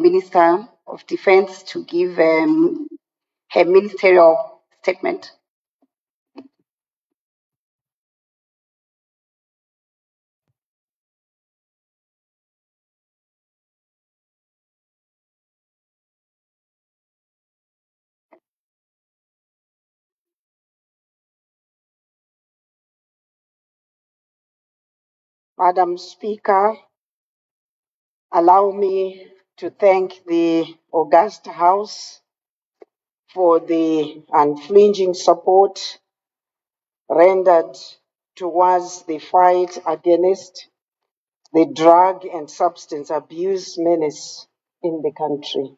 Minister of Defense to give her ministerial statement. Madam Speaker, allow me to thank the august House for the unflinching support rendered towards the fight against the drug and substance abuse menace in the country.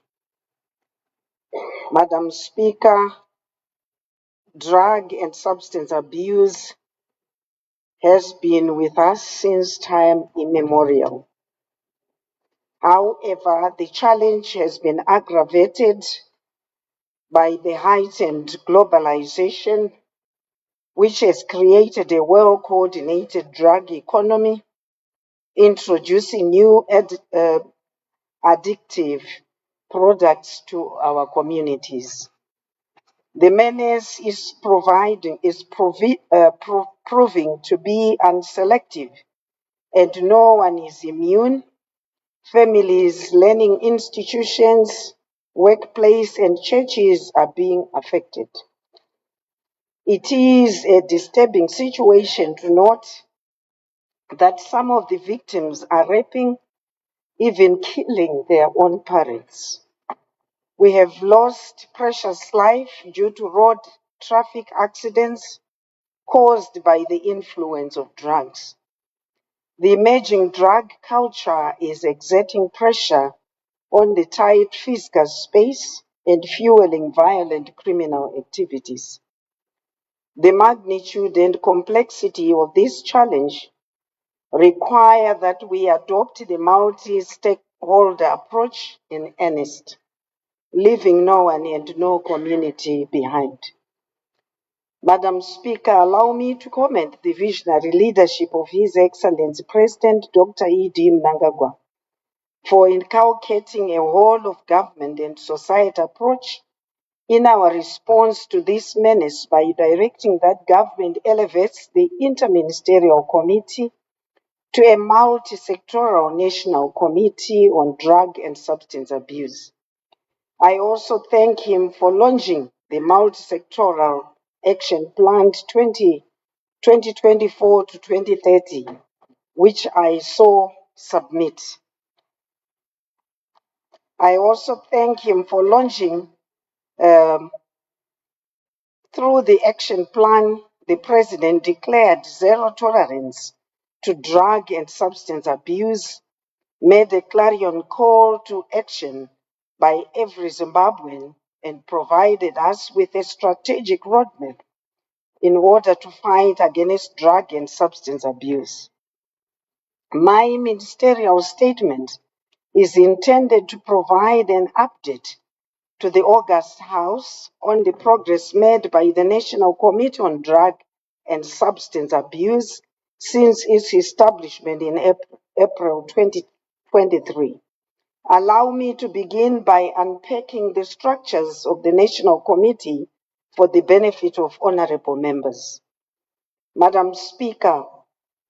Madam Speaker, drug and substance abuse has been with us since time immemorial. However, the challenge has been aggravated by the heightened globalization, which has created a well-coordinated drug economy, introducing new addictive products to our communities. The menace is proving to be unselective, and no one is immune. Families, learning institutions, workplace, and churches are being affected. It is a disturbing situation to note that some of the victims are raping, even killing their own parents. We have lost precious life due to road traffic accidents caused by the influence of drugs. The emerging drug culture is exerting pressure on the tight fiscal space and fueling violent criminal activities. The magnitude and complexity of this challenge require that we adopt the multi-stakeholder approach in earnest, leaving no one and no community behind. Madam Speaker, allow me to commend the visionary leadership of His Excellency President Dr. E.D. Mnangagwa for inculcating a whole of government and society approach in our response to this menace by directing that government elevates the Interministerial Committee to a multi-sectoral national committee on drug and substance abuse. I also thank him for launching the multi-sectoral action plan 2024 to 2030, which I saw submit. I also thank him for launching, through the action plan, the President declared zero tolerance to drug and substance abuse, made a clarion call to action by every Zimbabwean, and provided us with a strategic roadmap in order to fight against drug and substance abuse. My ministerial statement is intended to provide an update to the august House on the progress made by the National Committee on Drug and Substance Abuse since its establishment in April 2023. Allow me to begin by unpacking the structures of the National Committee for the benefit of honorable members. Madam Speaker,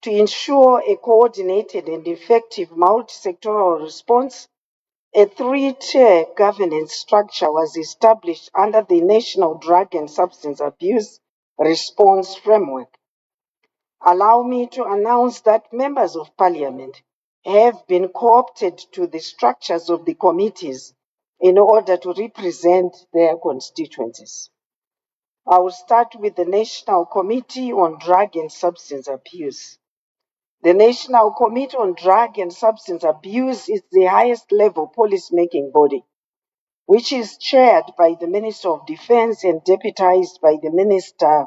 to ensure a coordinated and effective multi-sectoral response, a three-tier governance structure was established under the National Drug and Substance Abuse Response Framework. Allow me to announce that members of Parliament have been co-opted to the structures of the committees in order to represent their constituencies. I will start with the National Committee on Drug and Substance Abuse. The National Committee on Drug and Substance Abuse is the highest level policy-making body, which is chaired by the Minister of Defense and deputized by the Minister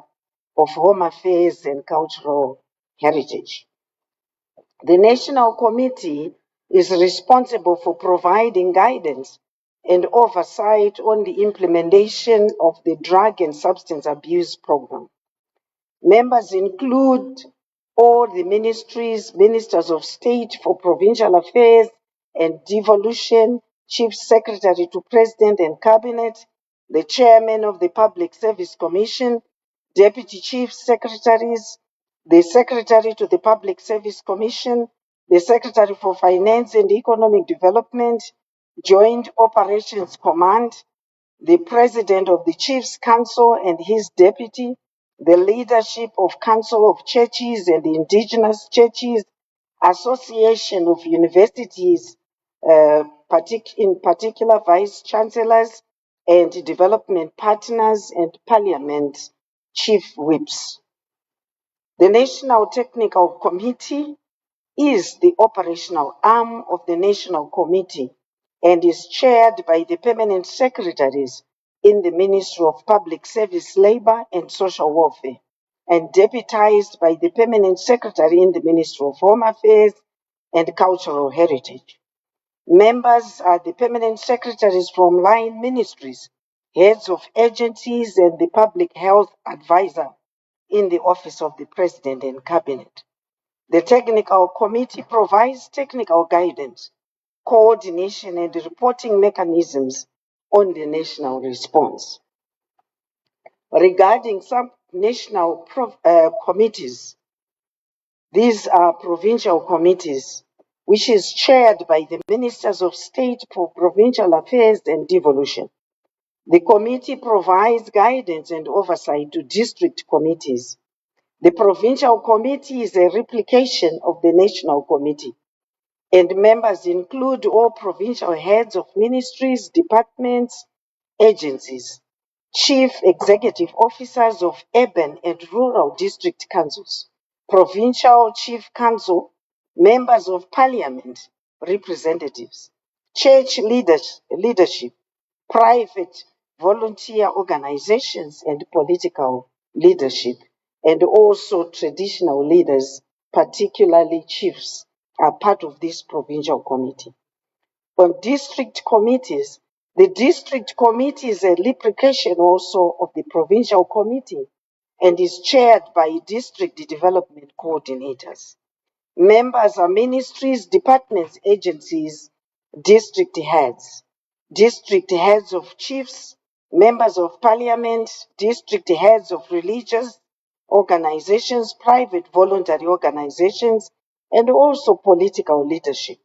of Home Affairs and Cultural Heritage. The National Committee is responsible for providing guidance and oversight on the implementation of the Drug and Substance Abuse Program. Members include all the ministries, ministers of state for provincial affairs and devolution, Chief Secretary to President and Cabinet, the Chairman of the Public Service Commission, Deputy Chief Secretaries, the Secretary to the Public Service Commission, the Secretary for Finance and Economic Development, Joint Operations Command, the President of the Chiefs Council and his deputy, the leadership of Council of Churches and Indigenous Churches, Association of Universities, in particular Vice Chancellors and development partners and Parliament Chief Whips. The National Technical Committee is the operational arm of the National Committee and is chaired by the permanent secretaries in the Ministry of Public Service, Labour and Social Welfare, and deputized by the permanent secretary in the Ministry of Home Affairs and Cultural Heritage. Members are the permanent secretaries from line ministries, heads of agencies, and the public health advisor in the Office of the President and Cabinet. The Technical Committee provides technical guidance, coordination, and reporting mechanisms on the national response. Regarding some national committees, these are provincial committees, which is chaired by the Ministers of State for Provincial Affairs and Devolution. The committee provides guidance and oversight to district committees. The provincial committee is a replication of the national committee, and members include all provincial heads of ministries, departments, agencies, chief executive officers of urban and rural district councils, provincial chief council, members of parliament, representatives, church leadership, private volunteer organizations and political leadership, and also traditional leaders, particularly chiefs, are part of this provincial committee. On district committees, the district committee is a replication also of the provincial committee and is chaired by district development coordinators. Members are ministries, departments, agencies, district heads of chiefs, members of parliament, district heads of religious organizations, private voluntary organizations, and also political leadership.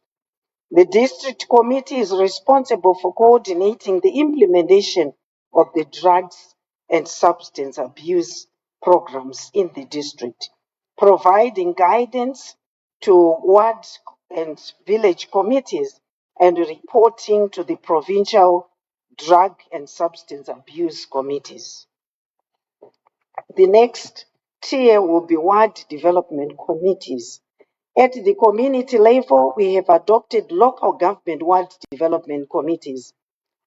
The district committee is responsible for coordinating the implementation of the drugs and substance abuse programs in the district, providing guidance to ward and village committees and reporting to the provincial drug and substance abuse committees. The next tier will be ward development committees. At the community level, we have adopted local government ward development committees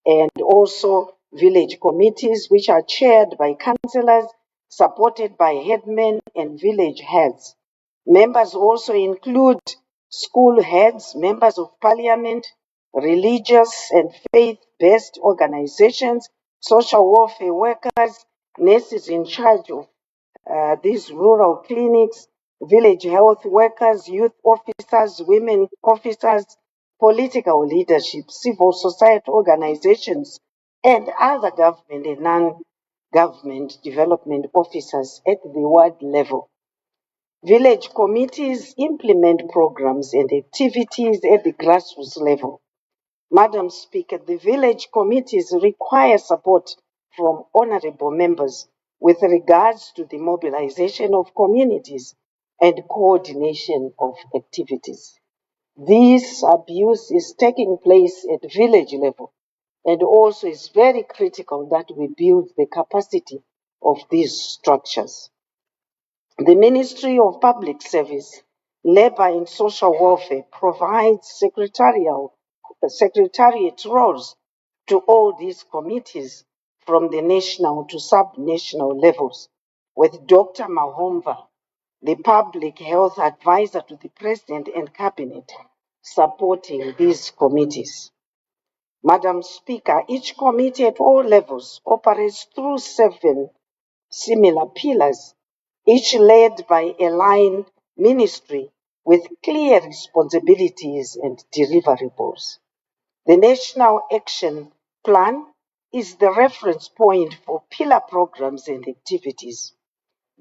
and also village committees, which are chaired by councillors, supported by headmen and village heads. Members also include school heads, members of parliament, religious and faith-based organizations, social welfare workers, nurses in charge of these rural clinics, village health workers, youth officers, women officers, political leadership, civil society organizations, and other government and non-government development officers at the ward level. Village committees implement programs and activities at the grassroots level. Madam Speaker, the village committees require support from honorable members with regards to the mobilization of communities and coordination of activities. This abuse is taking place at village level, and also is very critical that we build the capacity of these structures. The Ministry of Public Service, Labour and Social Welfare provides secretariat roles to all these committees from the national to sub-national levels, with Dr. Mahomva, the public health advisor to the President and Cabinet, supporting these committees. Madam Speaker, each committee at all levels operates through 7 similar pillars, each led by a line ministry with clear responsibilities and deliverables. The National Action Plan is the reference point for pillar programs and activities.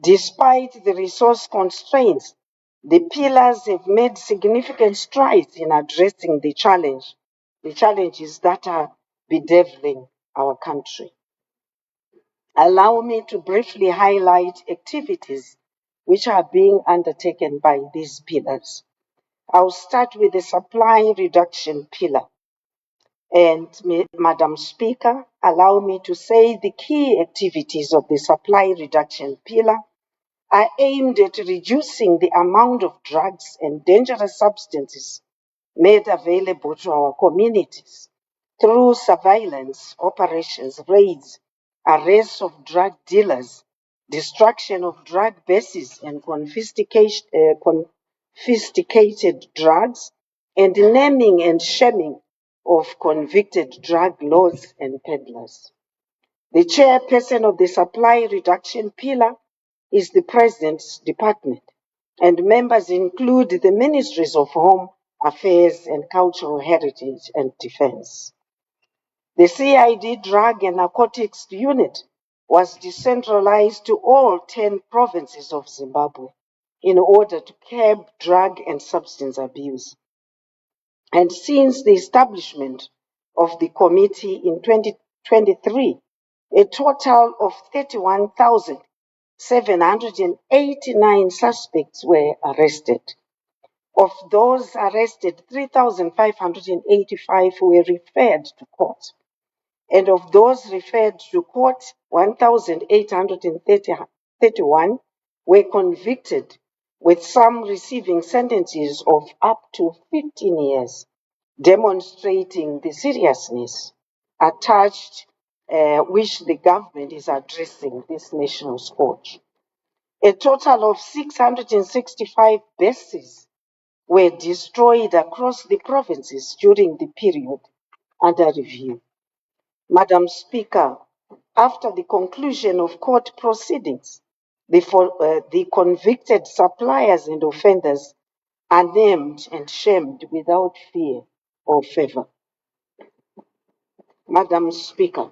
Despite the resource constraints, the pillars have made significant strides in addressing the challenges that are bedeviling our country. Allow me to briefly highlight activities which are being undertaken by these pillars. I'll start with the supply reduction pillar. And Madam Speaker, allow me to say the key activities of the supply reduction pillar are aimed at reducing the amount of drugs and dangerous substances made available to our communities through surveillance operations, raids, arrests of drug dealers, destruction of drug bases and confiscated drugs, and naming and shaming of convicted drug lords and peddlers. The chairperson of the supply reduction pillar is the President's Department, and members include the Ministries of Home Affairs and Cultural Heritage and Defense. The CID Drug and Narcotics Unit was decentralized to all 10 provinces of Zimbabwe in order to curb drug and substance abuse. And since the establishment of the committee in 2023, a total of 31,789 suspects were arrested. Of those arrested, 3,585 were referred to court. And of those referred to court, 1,831 were convicted, with some receiving sentences of up to 15 years, demonstrating the seriousness attached which the government is addressing this national scourge. A total of 665 bases were destroyed across the provinces during the period under review. Madam Speaker, after the conclusion of court proceedings, the convicted suppliers and offenders are named and shamed without fear or favour. Madam Speaker,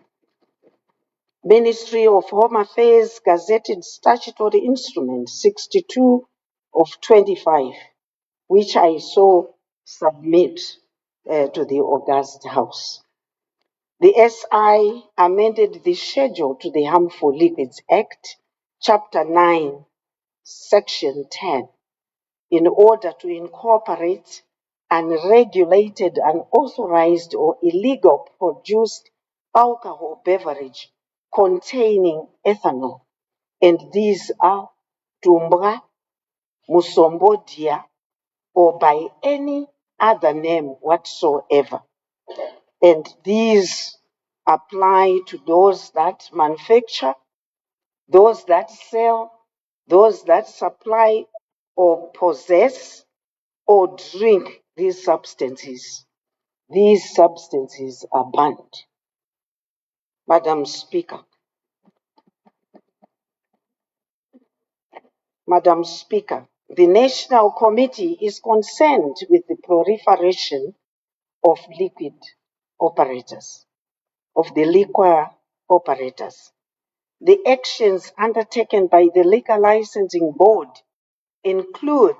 Ministry of Home Affairs gazetted statutory instrument 62 of 25, which I so submit to the august House. The SI amended the schedule to the Harmful Liquids Act, Chapter 9, Section 10, in order to incorporate unregulated, unauthorized, or illegal produced alcohol beverage containing ethanol. And these are Tumbra, Musombodia, or by any other name whatsoever. And these apply to those that manufacture, those that sell, those that supply or possess or drink these substances. These substances are banned. Madam Speaker, the National Committee is concerned with the proliferation of liquor operators. The actions undertaken by the Liquor Licensing Board include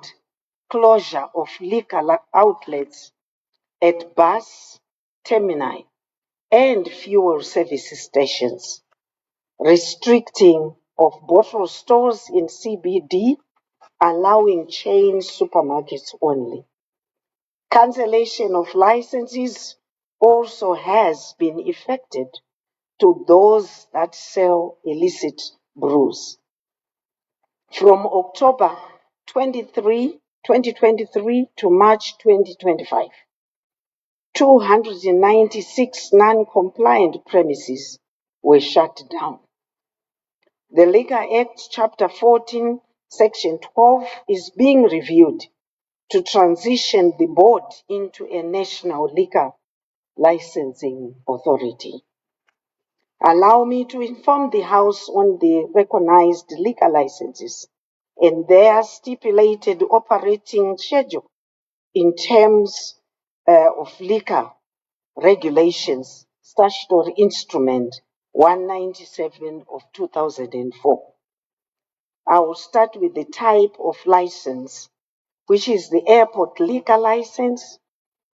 closure of liquor outlets at bus termini and fuel service stations, restricting of bottle stores in CBD, allowing chain supermarkets only. Cancellation of licenses also has been effected to those that sell illicit brews. From October 2023 to March 2025, 296 non-compliant premises were shut down. The Liquor Act, Chapter 14, Section 12 is being reviewed to transition the board into a national liquor licensing authority. Allow me to inform the House on the recognized liquor licenses and their stipulated operating schedule in terms of liquor Regulations, Statutory Instrument 197 of 2004. I will start with the type of license, which is the airport liquor license,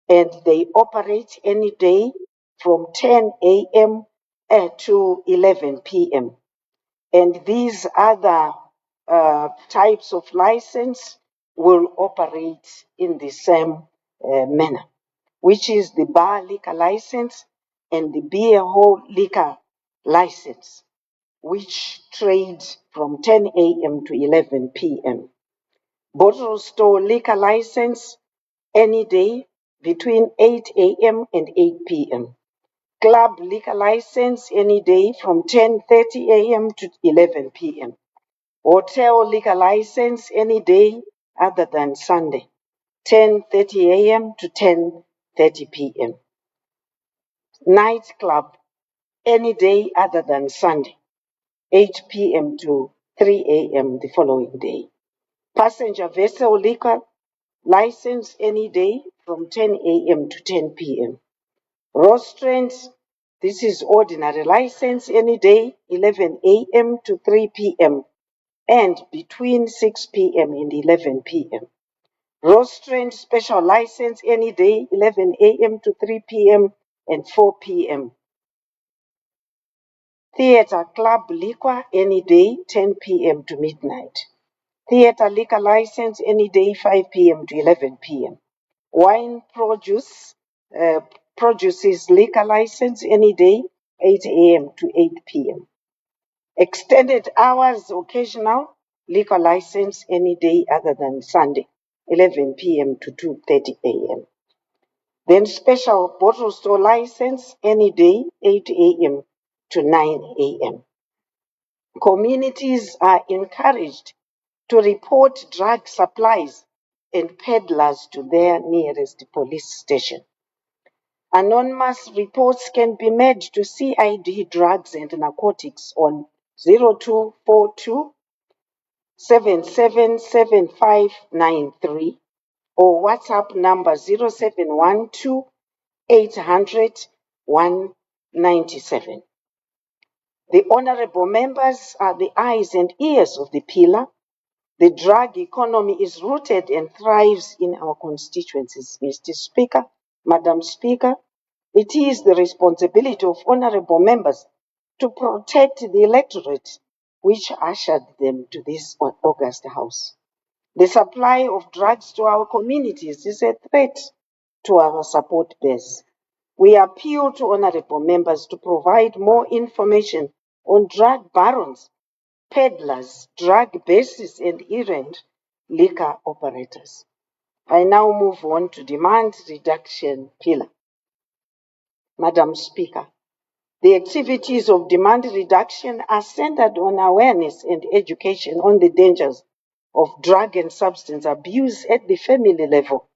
and they operate any day from 10 a.m. To 11 p.m. And these other types of license will operate in the same manner, which is the bar liquor license and the beer hall liquor license, which trades from 10 a.m. to 11 p.m. Bottle store liquor license any day between 8 a.m. and 8 p.m. Club liquor license any day from 10:30 a.m. to 11 p.m. Hotel liquor license any day other than Sunday, 10:30 a.m. to 10:30 p.m. Nightclub any day other than Sunday, 8 p.m. to 3 a.m. the following day. Passenger vessel liquor license any day from 10 a.m. to 10 p.m. Restaurants, this is ordinary license any day, 11 a.m. to 3 p.m. and between 6 p.m. and 11 p.m. Restaurant special license any day, 11 a.m. to 3 p.m. and 4 p.m. Theater club liquor any day, 10 p.m. to midnight. Theater liquor license any day, 5 p.m. to 11 p.m. Wine produces liquor license any day, 8 a.m. to 8 p.m. Extended hours occasional liquor license any day other than Sunday, 11 p.m. to 2:30 a.m. Then special bottle store license any day, 8 a.m. to 9 a.m. Communities are encouraged to report drug supplies and peddlers to their nearest police station. Anonymous reports can be made to CID Drugs and Narcotics on 0242 777593 or WhatsApp number 0712 800 197. The honorable members are the eyes and ears of the pillar. The drug economy is rooted and thrives in our constituencies. Mr. Speaker, Madam Speaker, it is the responsibility of honorable members to protect the electorate which ushered them to this august house. The supply of drugs to our communities is a threat to our support base. We appeal to honorable members to provide more information on drug barons, peddlers, drug bases, and errant liquor operators. I now move on to demand reduction pillar. Madam Speaker, the activities of demand reduction are centered on awareness and education on the dangers of drug and substance abuse at the family level,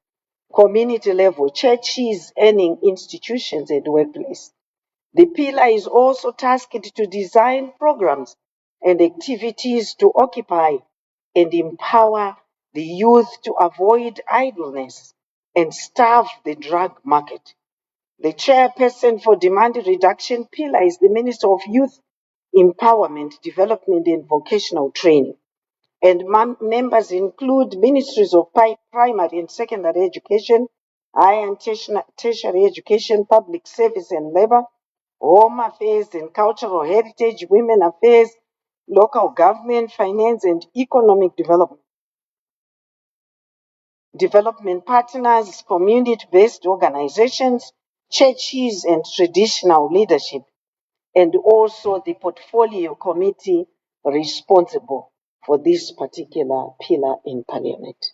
community level, churches, earning institutions, and workplace. The pillar is also tasked to design programs and activities to occupy and empower the youth to avoid idleness and starve the drug market. The chairperson for demand reduction pillar is the Minister of Youth Empowerment, Development and Vocational Training. And members include Ministries of Primary and Secondary Education, Higher and Tertiary Education, Public Service and Labor, Home Affairs and Cultural Heritage, Women Affairs, Local Government, Finance and Economic Development. Development partners, community-based organizations, churches and traditional leadership, and also the portfolio committee responsible for this particular pillar in Parliament.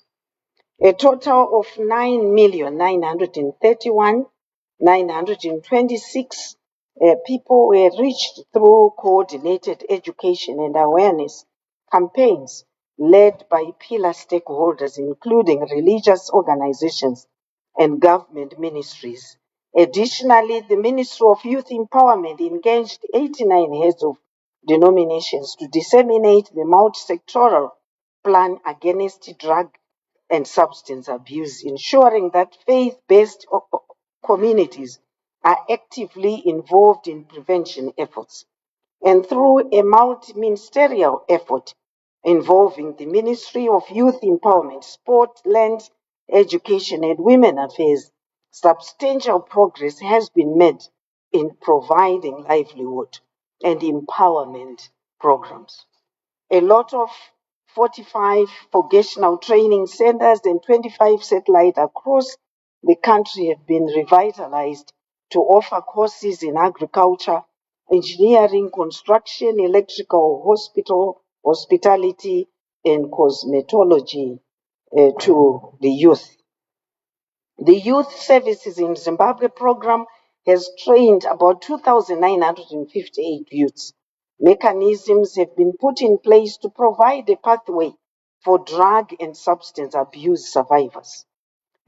A total of 9,931,926 people were reached through coordinated education and awareness campaigns led by pillar stakeholders, including religious organizations and government ministries. Additionally, the Ministry of Youth Empowerment engaged 89 heads of denominations to disseminate the multi-sectoral plan against drug and substance abuse, ensuring that faith-based communities are actively involved in prevention efforts. And through a multi-ministerial effort involving the Ministry of Youth Empowerment, Sport, Land, Education and Women Affairs, substantial progress has been made in providing livelihood and empowerment programs. A lot of 45 vocational training centers and 25 satellites across the country have been revitalized to offer courses in agriculture, engineering, construction, electrical, hospitality, and cosmetology to the youth. The Youth Services in Zimbabwe program has trained about 2,958 youths. Mechanisms have been put in place to provide a pathway for drug and substance abuse survivors.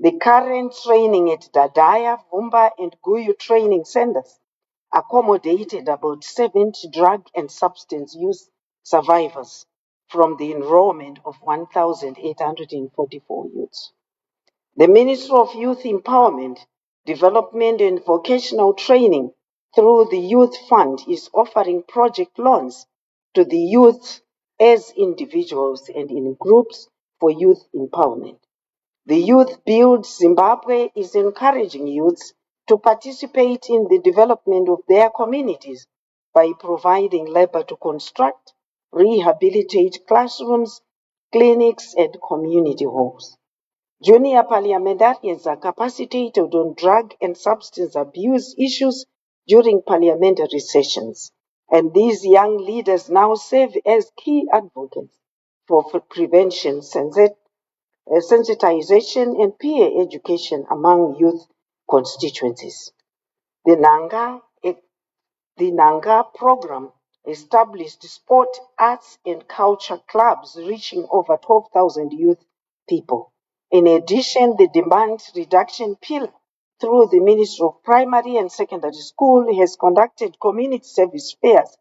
The current training at Dadaya, Vumba, and Guyu training centers accommodated about 70 drug and substance use survivors from the enrollment of 1,844 youths. The Ministry of Youth Empowerment, Development and Vocational Training through the Youth Fund is offering project loans to the youth as individuals and in groups for youth empowerment. The Youth Build Zimbabwe is encouraging youths to participate in the development of their communities by providing labor to construct, rehabilitate classrooms, clinics, and community halls. Junior parliamentarians are capacitated on drug and substance abuse issues during parliamentary sessions, and these young leaders now serve as key advocates for prevention, sensitization, and peer education among youth constituencies. The Nanga program established sport, arts, and culture clubs reaching over 12,000 youth people. In addition, the demand reduction pillar through the Ministry of Primary and Secondary School has conducted community service fairs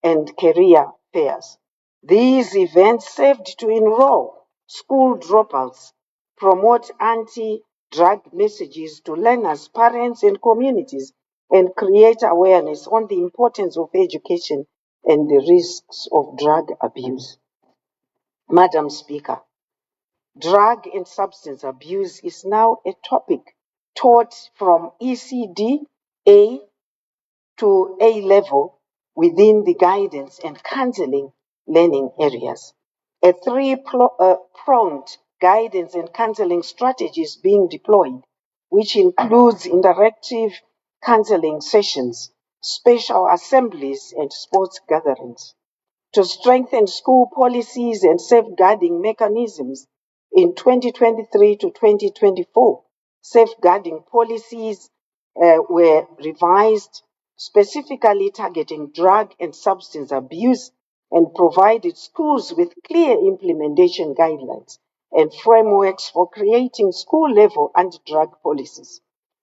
and career fairs. These events served to enroll school dropouts, promote anti-drug messages to learners, parents, and communities, and create awareness on the importance of education and the risks of drug abuse. Madam Speaker, drug and substance abuse is now a topic taught from ECD A to A level within the guidance and counseling learning areas. A three-pronged guidance and counseling strategy is being deployed, which includes interactive counseling sessions, special assemblies, and sports gatherings. To strengthen school policies and safeguarding mechanisms in 2023 to 2024, safeguarding policies were revised, specifically targeting drug and substance abuse, and provided schools with clear implementation guidelines and frameworks for creating school-level anti-drug policies.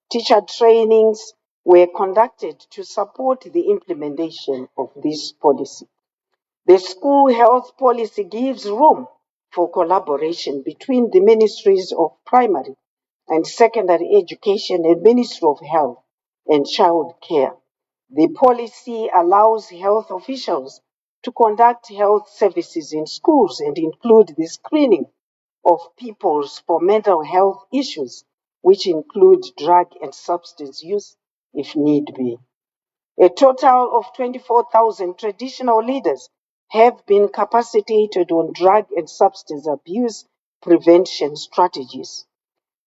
Teacher trainings were conducted to support the implementation of this policy. The school health policy gives room for collaboration between the ministries of primary and secondary education and Ministry of Health and Child Care. The policy allows health officials to conduct health services in schools and include the screening of pupils for mental health issues, which include drug and substance use if need be. A total of 24,000 traditional leaders have been capacitated on drug and substance abuse prevention strategies.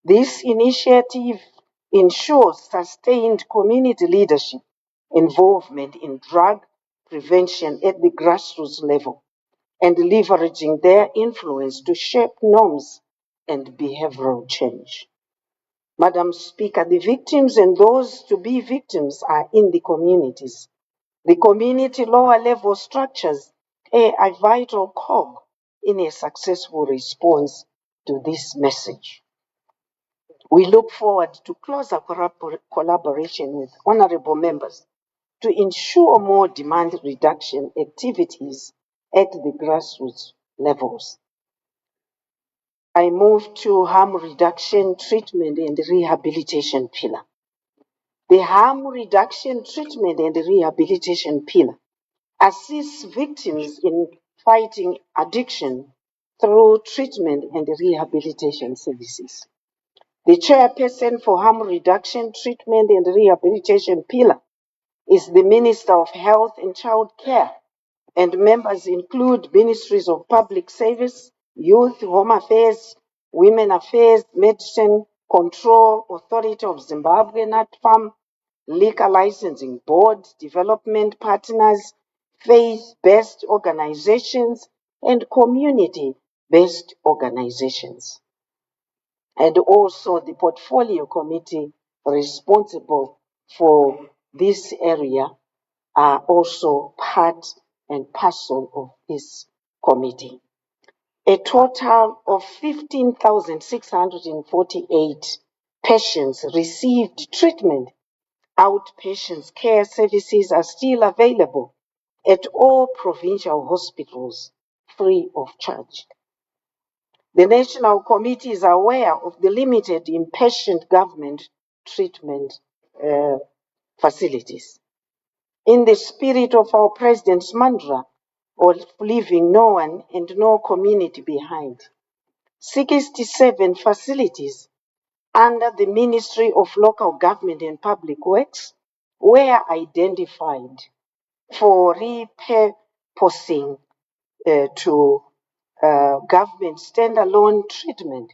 This initiative ensures sustained community leadership involvement in drug prevention at the grassroots level and leveraging their influence to shape norms and behavioral change. Madam Speaker, the victims and those to be victims are in the communities. The community lower level structures play a vital cog in a successful response to this message. We look forward to closer collaboration with honorable members to ensure more demand reduction activities at the grassroots levels. I move to harm reduction, treatment, and rehabilitation pillar. The harm reduction, treatment, and rehabilitation pillar assists victims in fighting addiction through treatment and rehabilitation services. The chairperson for harm reduction, treatment, and rehabilitation pillar is the Minister of Health and Child Care, and members include Ministries of Public Service, Youth, Home Affairs, Women Affairs, Medicine Control Authority of Zimbabwe, NATFAM, Liquor Licensing Board, Development Partners, faith-based organizations, and community-based organizations. And also the portfolio committee responsible for this area are also part and parcel of this committee. A total of 15,648 patients received treatment. Outpatient care services are still available at all provincial hospitals free of charge. The National Committee is aware of the limited inpatient government treatment facilities. In the spirit of our President's mantra of leaving no one and no community behind, 67 facilities under the Ministry of Local Government and Public Works were identified for repurposing to government standalone treatment,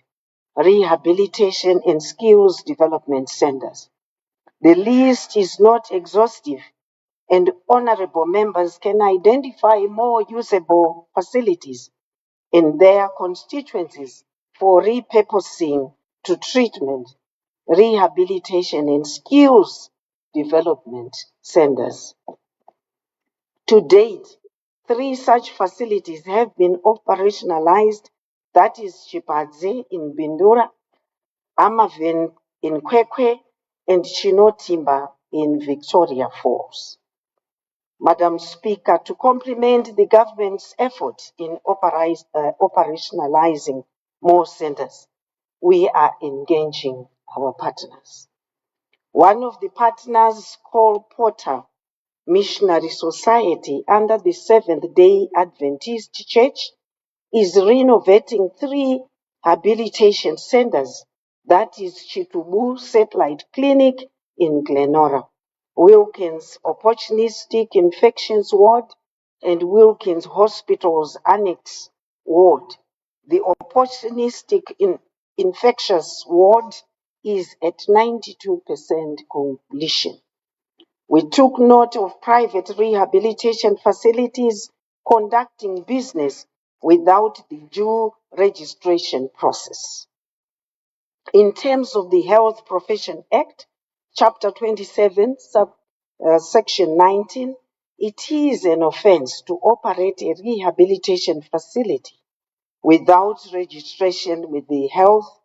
rehabilitation, and skills development centers. The list is not exhaustive, and honorable members can identify more usable facilities in their constituencies for repurposing to treatment, rehabilitation, and skills development centers. To date, 3 such facilities have been operationalized, that is Chipadze in Bindura, Amaven in Kwekwe, and Chinotimba in Victoria Falls. Madam Speaker, to complement the government's effort in operationalizing more centers, we are engaging our partners. One of the partners, called Porter Missionary Society under the Seventh-day Adventist Church, is renovating 3 habilitation centers, that is Chitubu Satellite Clinic in Glenora, Wilkins Opportunistic Infections Ward, and Wilkins Hospital's Annex Ward. The Opportunistic Infectious Ward is at 92% completion. We took note of private rehabilitation facilities conducting business without the due registration process. In terms of the Health Profession Act, Chapter 27, Section 19, it is an offense to operate a rehabilitation facility without registration with the Health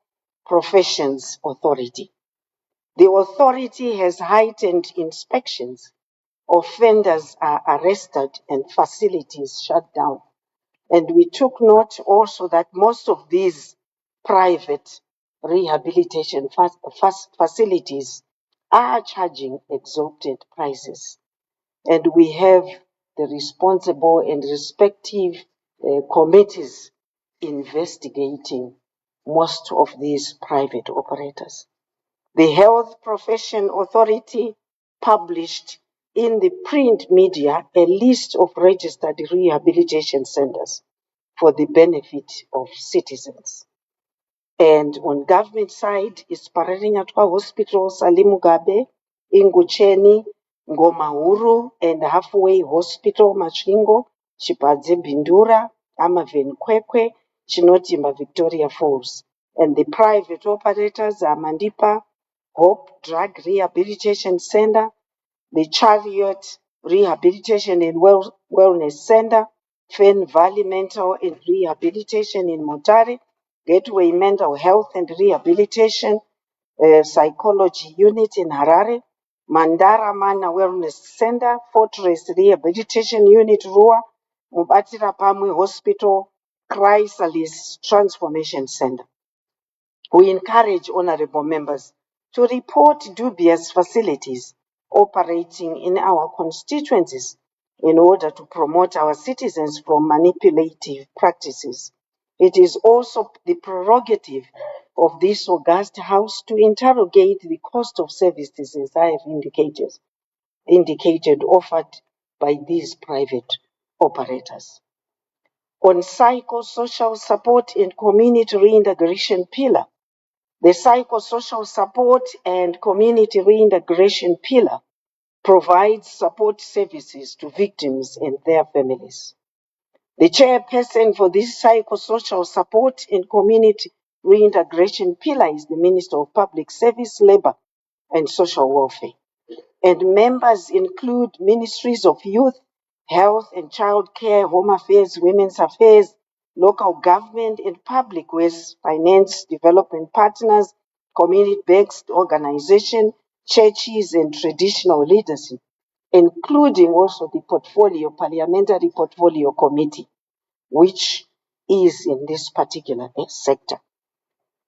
Professions Authority. The authority has heightened inspections. Offenders are arrested and facilities shut down. And we took note also that most of these private rehabilitation facilities are charging exorbitant prices. And we have the responsible and respective committees investigating most of these private operators. The Health Profession Authority published in the print media a list of registered rehabilitation centers for the benefit of citizens. And on government side is Pararingatwa Hospital, Salimugabe, Ingucheni, Ngomahuru, and Halfway Hospital, Machingo, Chipadze Bindura, Amaven Kwekwe, Chinotimba, Victoria Falls. And the private operators are Mandipa Hope Drug Rehabilitation Center, the Chariot Rehabilitation and Wellness Center, Fen Valley Mental and Rehabilitation in Motare, Gateway Mental Health and Rehabilitation Psychology Unit in Harare, Mandara Mana Wellness Center, Fortress Rehabilitation Unit Rua, Mubatira Pamwe Hospital, Chrysalis Transformation Center. We encourage honorable members to report dubious facilities operating in our constituencies in order to promote our citizens from manipulative practices. It is also the prerogative of this august House to interrogate the cost of services, as I have indicated offered by these private operators. On psychosocial support and community reintegration pillar, the psychosocial support and community reintegration pillar provides support services to victims and their families. The chairperson for this psychosocial support and community reintegration pillar is the Minister of Public Service, Labour and Social Welfare. And members include Ministries of Youth, Health and Child Care, Home Affairs, Women's Affairs, local government and public waste, finance, development partners, community-based organization, churches and traditional leadership, including also the parliamentary portfolio committee, which is in this particular sector.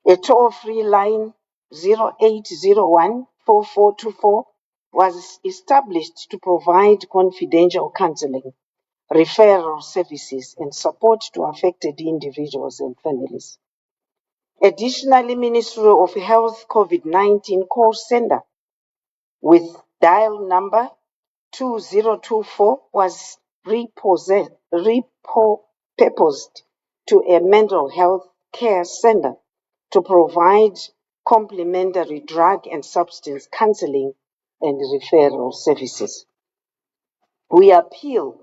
A toll-free line 0801-4424 was established to provide confidential counseling, referral services, and support to affected individuals and families. Additionally, Ministry of Health COVID-19 call center with dial number 2024 was repurposed to a mental health care center to provide complementary drug and substance counseling and referral services. We appeal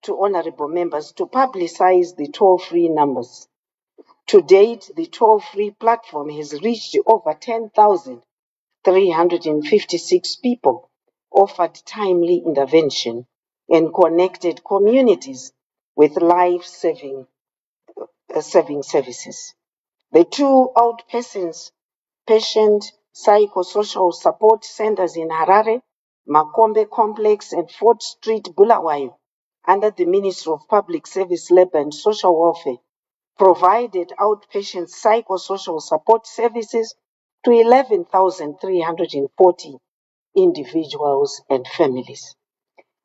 to honorable members to publicize the toll-free numbers. To date, the toll-free platform has reached over 10,356 people, offered timely intervention, and connected communities with life-saving services. The two outpatient patient psychosocial support centers in Harare, Makombe Complex, and 4th Street, Bulawayo, under the Ministry of Public Service, Labour and Social Welfare, provided outpatient psychosocial support services to 11,340 individuals and families.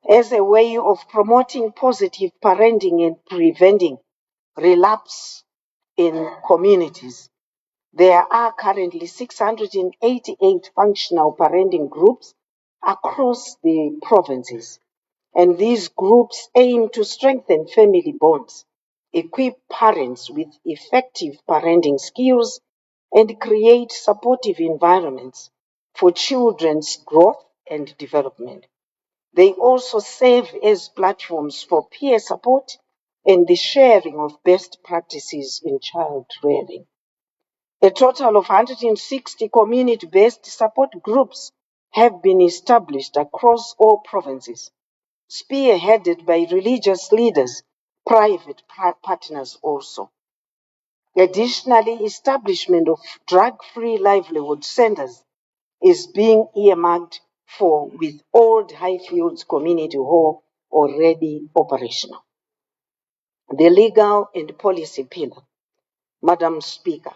As a way of promoting positive parenting and preventing relapse in communities, there are currently 688 functional parenting groups across the provinces, and these groups aim to strengthen family bonds, equip parents with effective parenting skills, and create supportive environments for children's growth and development. They also serve as platforms for peer support and the sharing of best practices in child rearing. A total of 160 community-based support groups have been established across all provinces, spearheaded by religious leaders, private partners also. Additionally, establishment of drug-free livelihood centers is being earmarked for, with Old Highfields Community Hall already operational. The legal and policy pillar. Madam Speaker,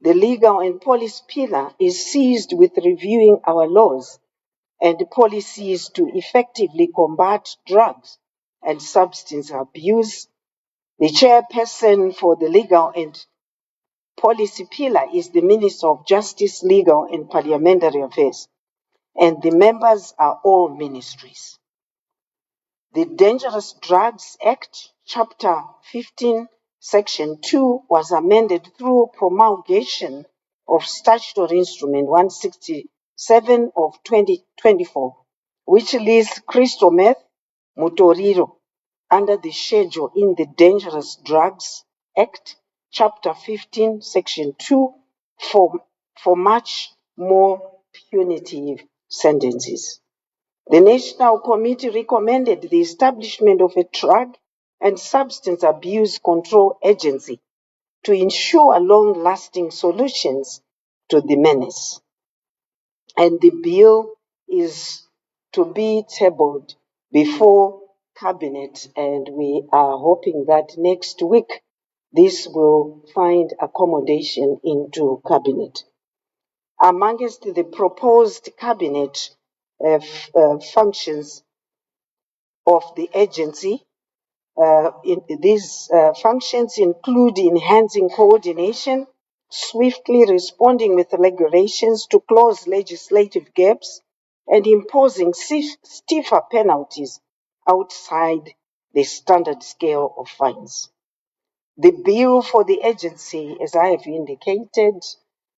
the legal and policy pillar is seized with reviewing our laws and policies to effectively combat drugs and substance abuse. The chairperson for the legal and policy pillar is the Minister of Justice, Legal and Parliamentary Affairs, and the members are all ministries. The Dangerous Drugs Act, Chapter 15, Section 2, was amended through promulgation of Statutory Instrument 167 of 2024, which lists crystal meth, mutoriro, under the schedule in the Dangerous Drugs Act, Chapter 15, Section 2, for much more punitive sentences. The National Committee recommended the establishment of a drug and substance abuse control agency to ensure long-lasting solutions to the menace. And the bill is to be tabled before Cabinet, and we are hoping that next week this will find accommodation into Cabinet. Amongst the proposed cabinet functions of the agency, these functions include enhancing coordination, swiftly responding with regulations to close legislative gaps, and imposing stiffer penalties outside the standard scale of fines. The bill for the agency, as I have indicated,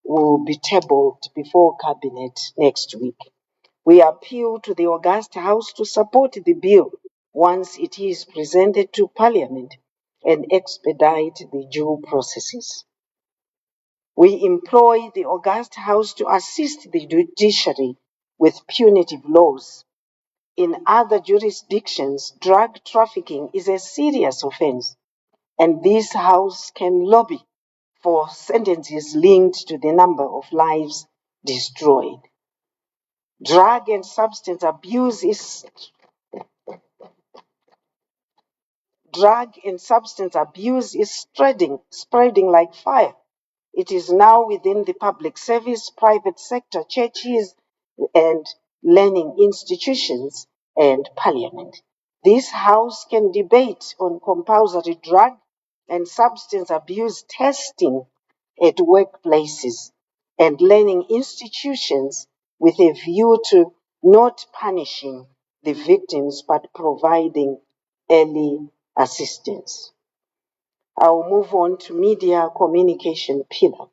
will be tabled before Cabinet next week. We appeal to the August House to support the bill once it is presented to Parliament and expedite the due processes. We employ the August House to assist the judiciary with punitive laws. In other jurisdictions, drug trafficking is a serious offense, and this House can lobby for sentences linked to the number of lives destroyed. Drug and substance abuse is spreading like fire. It is now within the public service, private sector, churches, and learning institutions and parliament. This House can debate on compulsory drug and substance abuse testing at workplaces and learning institutions with a view to not punishing the victims but providing early assistance. I'll move on to media communication pillar.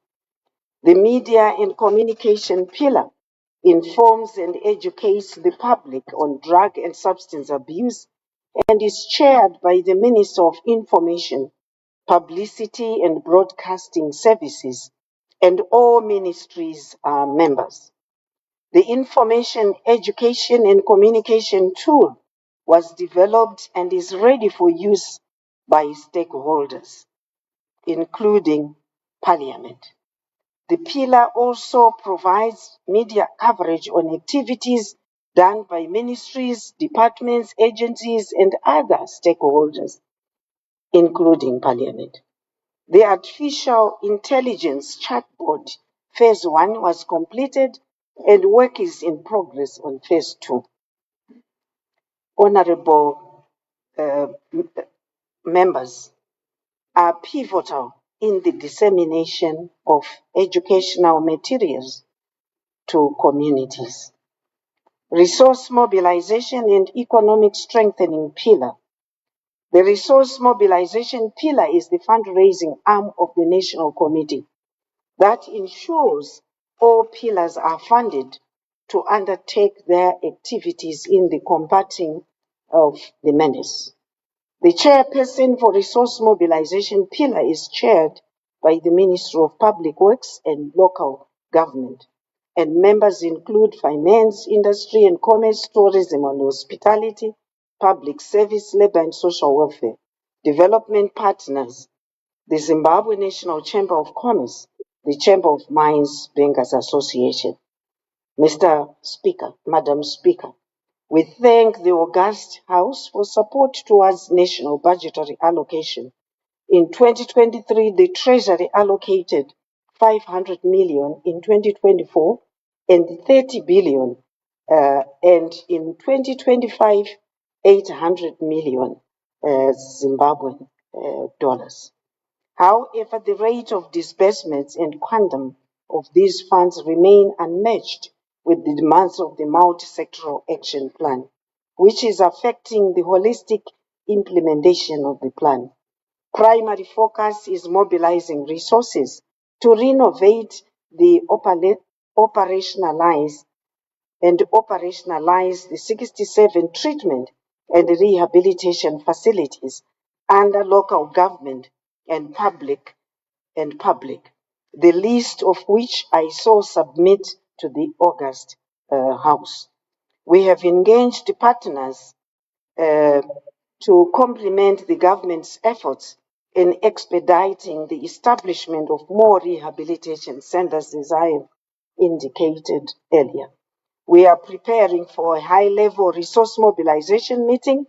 The media and communication pillar informs and educates the public on drug and substance abuse and is chaired by the Minister of Information, Publicity and Broadcasting Services, and all ministries are members. The information, education, and communication tool was developed and is ready for use by stakeholders, including Parliament. The pillar also provides media coverage on activities done by ministries, departments, agencies, and other stakeholders, including Parliament. The artificial intelligence chatbot phase 1 was completed and work is in progress on phase 2. Honorable members are pivotal in the dissemination of educational materials to communities. Resource mobilization and economic strengthening pillar. The resource mobilization pillar is the fundraising arm of the National Committee that ensures all pillars are funded to undertake their activities in the combating of the menace. The chairperson for resource mobilization pillar is chaired by the Minister of Public Works and Local Government, and members include finance, industry and commerce, tourism and hospitality, public service, labor and social welfare, development partners, the Zimbabwe National Chamber of Commerce, the Chamber of Mines Bankers Association. Mr. Speaker, Madam Speaker, we thank the August House for support towards national budgetary allocation. In 2023, the Treasury allocated 500 million in 2024 and 30 billion, and in 2025, 800 million Zimbabwean dollars. However, the rate of disbursements and quantum of these funds remain unmatched with the demands of the multi-sectoral action plan, which is affecting the holistic implementation of the plan. Primary focus is mobilizing resources to renovate the operationalize the 67 treatment and rehabilitation facilities under local government and public, the list of which I saw submit to the August House. We have engaged partners to complement the government's efforts in expediting the establishment of more rehabilitation centers, as I have indicated earlier. We are preparing for a high-level resource mobilization meeting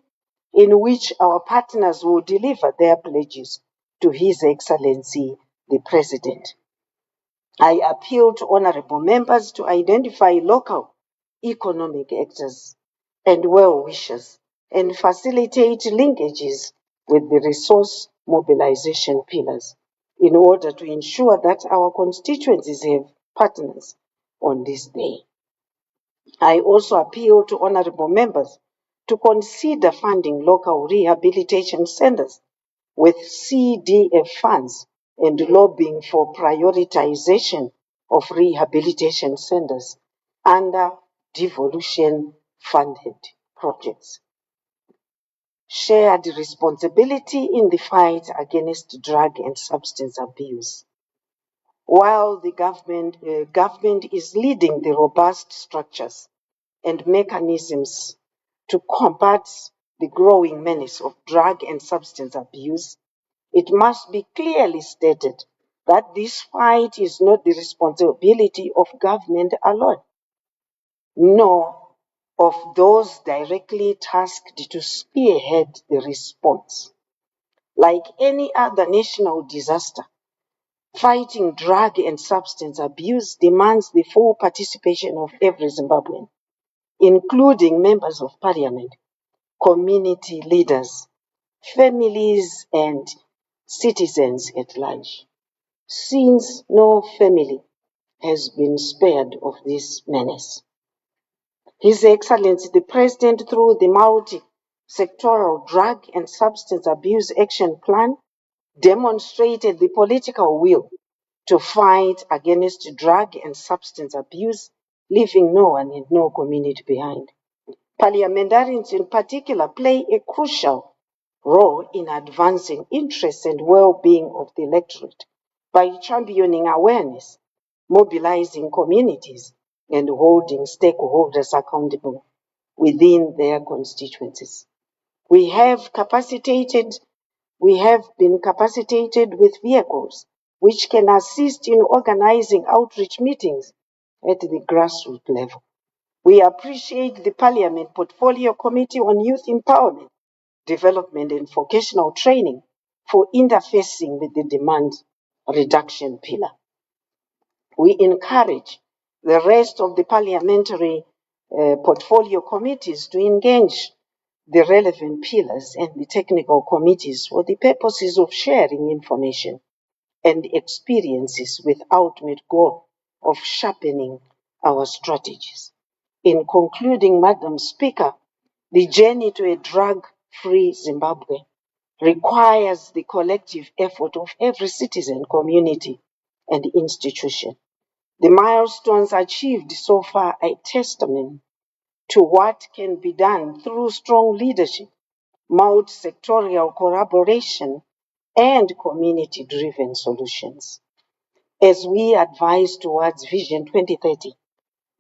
in which our partners will deliver their pledges to His Excellency, the President. I appeal to honorable members to identify local economic actors and well-wishers and facilitate linkages with the resource mobilization pillars in order to ensure that our constituencies have partners on this day. I also appeal to honorable members to consider funding local rehabilitation centers with CDF funds and lobbying for prioritization of rehabilitation centers under devolution-funded projects. Shared responsibility in the fight against drug and substance abuse. While the government is leading the robust structures and mechanisms to combat the growing menace of drug and substance abuse, it must be clearly stated that this fight is not the responsibility of government alone, nor of those directly tasked to spearhead the response. Like any other national disaster, fighting drug and substance abuse demands the full participation of every Zimbabwean, including members of parliament, community leaders, families, and citizens at large, since no family has been spared of this menace. His Excellency the President, through the multi-sectoral drug and substance abuse action plan, demonstrated the political will to fight against drug and substance abuse, leaving no one and no community behind. Parliamentarians in particular play a crucial role in advancing interests and well-being of the electorate by championing awareness, mobilizing communities, and holding stakeholders accountable within their constituencies. We have been capacitated with vehicles which can assist in organizing outreach meetings at the grassroots level. We appreciate the Parliament Portfolio Committee on Youth Empowerment, Development and Vocational Training for interfacing with the demand reduction pillar. We encourage the rest of the parliamentary portfolio committees to engage the relevant pillars and the technical committees for the purposes of sharing information and experiences with ultimate goal of sharpening our strategies. In concluding, Madam Speaker, the journey to a drug-free Zimbabwe requires the collective effort of every citizen, community, and institution. The milestones achieved so far are a testament to what can be done through strong leadership, multi-sectorial collaboration, and community-driven solutions. As we advance towards Vision 2030,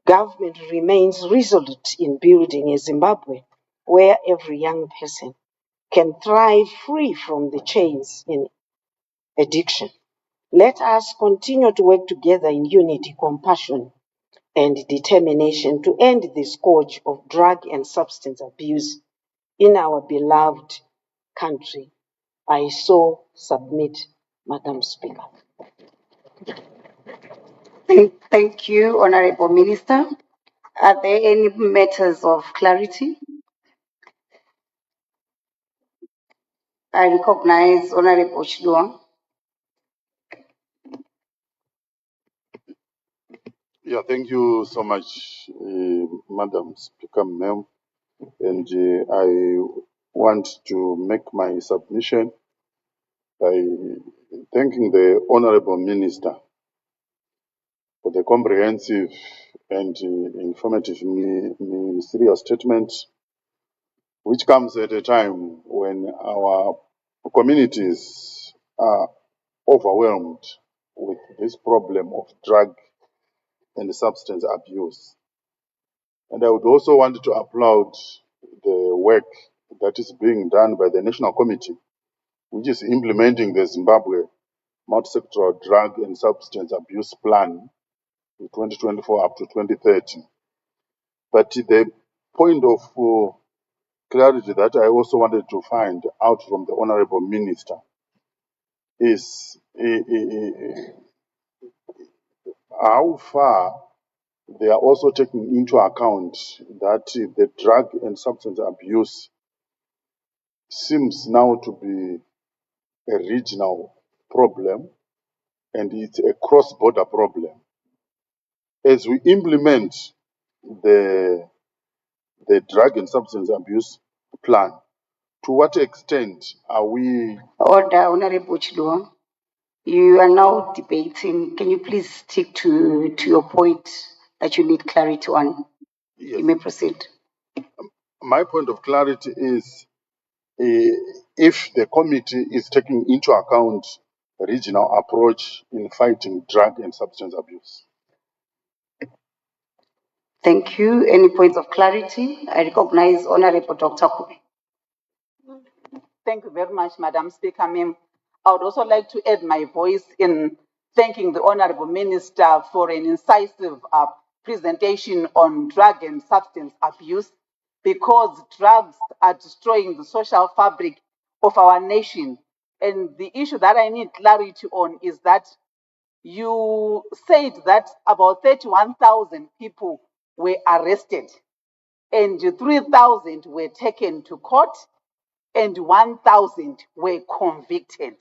government remains resolute in building a Zimbabwe where every young person can thrive free from the chains in addiction. Let us continue to work together in unity, compassion, and determination to end the scourge of drug and substance abuse in our beloved country. I so submit, Madam Speaker. Thank you, Honorable Minister. Are there any matters of clarity? I recognize Honorable Chidua. Yeah, thank you so much, Madam Speaker, ma'am. And I want to make my submission by thanking the Honorable Minister for the comprehensive and informative ministerial statement, which comes at a time when our communities are overwhelmed with this problem of drug and substance abuse. And I would also want to applaud the work that is being done by the National Committee, which is implementing the Zimbabwe multi-sectoral drug and substance abuse plan 2024 up to 2030. But the point of clarity that I also wanted to find out from the Honorable Minister is how far they are also taking into account that the drug and substance abuse seems now to be a regional problem and it's a cross-border problem. As we implement the, the drug and substance abuse plan, to what extent are we? Order, Honorable Chiduo. You are now debating. Can you please stick to your point that you need clarity on? Yes. You may proceed. My point of clarity is if the committee is taking into account a regional approach in fighting drug and substance abuse. Thank you. Any points of clarity? I recognize Honorable Dr. Kubi. Thank you very much, Madam Speaker. Ma'am, I would also like to add my voice in thanking the Honorable Minister for an incisive presentation on drug and substance abuse, because drugs are destroying the social fabric of our nation. And the issue that I need clarity on is that you said that about 31,000 people were arrested and 3,000 were taken to court and 1,000 were convicted.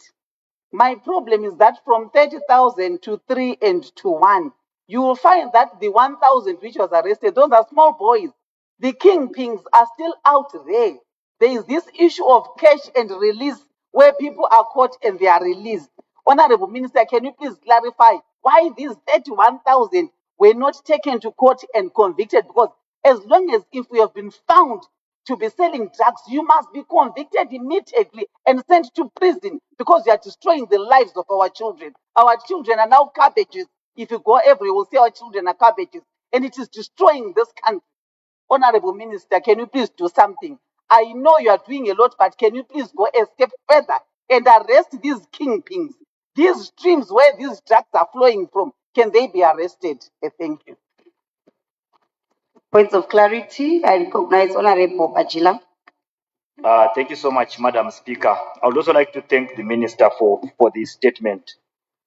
My problem is that from 30,000 to 3 and to 1, you will find that the 1,000 which was arrested, those are small boys. The kingpins are still out there. There is this issue of catch and release where people are caught and they are released. Honorable Minister, can you please clarify why these 31,000 were not taken to court and convicted? Because as long as if we have been found to be selling drugs, you must be convicted immediately and sent to prison, because you are destroying the lives of our children. Our children are now cabbages. If you go everywhere, we'll see our children are cabbages, and it is destroying this country. Honorable Minister, can you please do something? I know you are doing a lot, but can you please go a step further and arrest these kingpins? These streams where these drugs are flowing from, can they be arrested? Thank you. Points of clarity. I recognize Honorable Bajila. Thank you so much, Madam Speaker. I would also like to thank the Minister for this statement.